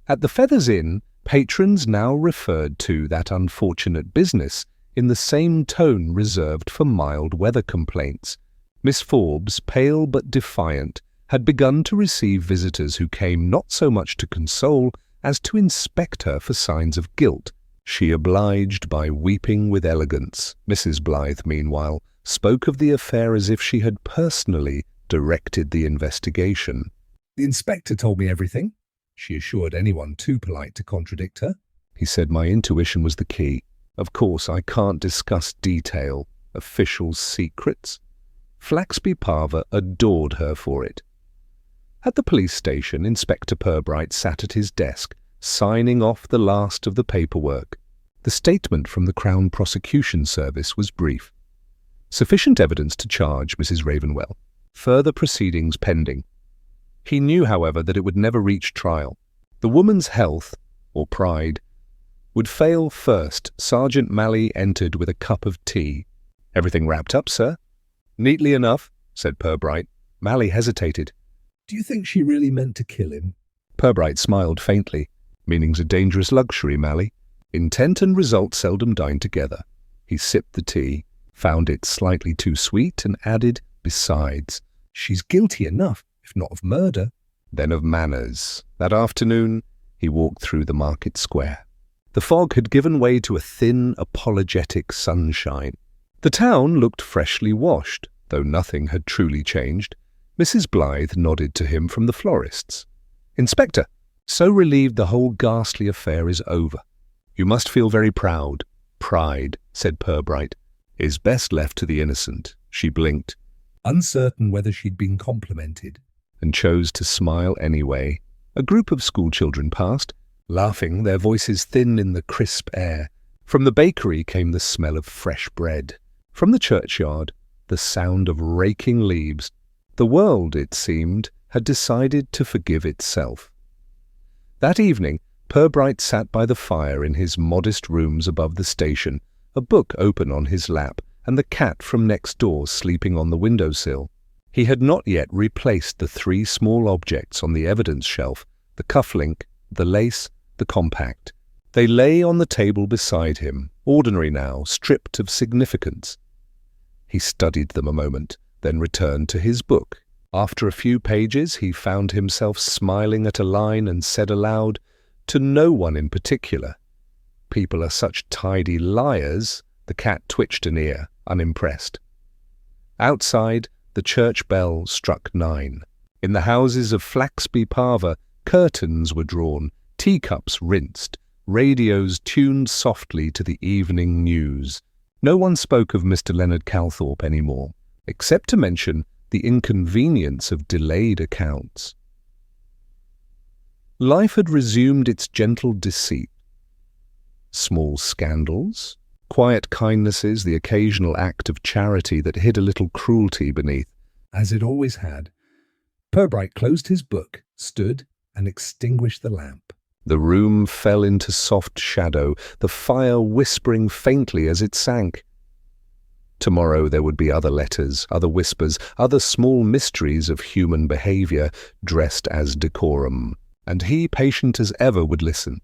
At the Feathers Inn, patrons now referred to that unfortunate business in the same tone reserved for mild weather complaints. Miss Forbes, pale but defiant, had begun to receive visitors who came not so much to console as to inspect her for signs of guilt. She obliged by weeping with elegance. Mrs. Blythe, meanwhile, spoke of the affair as if she had personally directed the investigation. The inspector told me everything, she assured anyone too polite to contradict her. He said my intuition was the key. Of course, I can't discuss detail, official secrets. Flaxby Parva adored her for it. At the police station, Inspector Purbright sat at his desk, signing off the last of the paperwork. The statement from the Crown Prosecution Service was brief. Sufficient evidence to charge Mrs. Ravenwell. Further proceedings pending. He knew, however, that it would never reach trial. The woman's health, or pride, would fail first. Sergeant Mally entered with a cup of tea. "Everything wrapped up, sir?" "Neatly enough," said Purbright. Mally hesitated. Do you think she really meant to kill him? Purbright smiled faintly. "Meaning's a dangerous luxury, Mally. Intent and result seldom dine together." He sipped the tea, found it slightly too sweet, and added, "Besides, she's guilty enough, if not of murder." Then of manners. That afternoon, He walked through the market square. The fog had given way to a thin, apologetic sunshine. The town looked freshly washed, though nothing had truly changed. Mrs. Blythe nodded to him from the florist's. "Inspector, so relieved the whole ghastly affair is over." "You must feel very proud." "Pride," said Purbright, "is best left to the innocent." She blinked, uncertain whether she'd been complimented, and chose to smile anyway. A group of schoolchildren passed, laughing, their voices thin in the crisp air. From the bakery came the smell of fresh bread. From the churchyard, the sound of raking leaves. The world, it seemed, had decided to forgive itself. That evening, Purbright sat by the fire in his modest rooms above the station, a book open on his lap, and the cat from next door sleeping on the windowsill. He had not yet replaced the 3 small objects on the evidence shelf, the cufflink, the lace, the compact. They lay on the table beside him, ordinary now, stripped of significance. He studied them a moment, then returned to his book. After a few pages, he found himself smiling at a line and said aloud, to no one in particular, "People are such tidy liars." The cat twitched an ear, unimpressed. Outside, the church bell struck 9. In the houses of Flaxby Parva, curtains were drawn, teacups rinsed, radios tuned softly to the evening news. No one spoke of Mr. Leonard Calthorpe any more, except to mention the inconvenience of delayed accounts. Life had resumed its gentle deceit. Small scandals, quiet kindnesses, the occasional act of charity that hid a little cruelty beneath. as it always had. Purbright closed his book, stood, and extinguished the lamp. The room fell into soft shadow, the fire whispering faintly as it sank. Tomorrow there would be other letters, other whispers, other small mysteries of human behaviour, dressed as decorum, and he, patient as ever, would listen.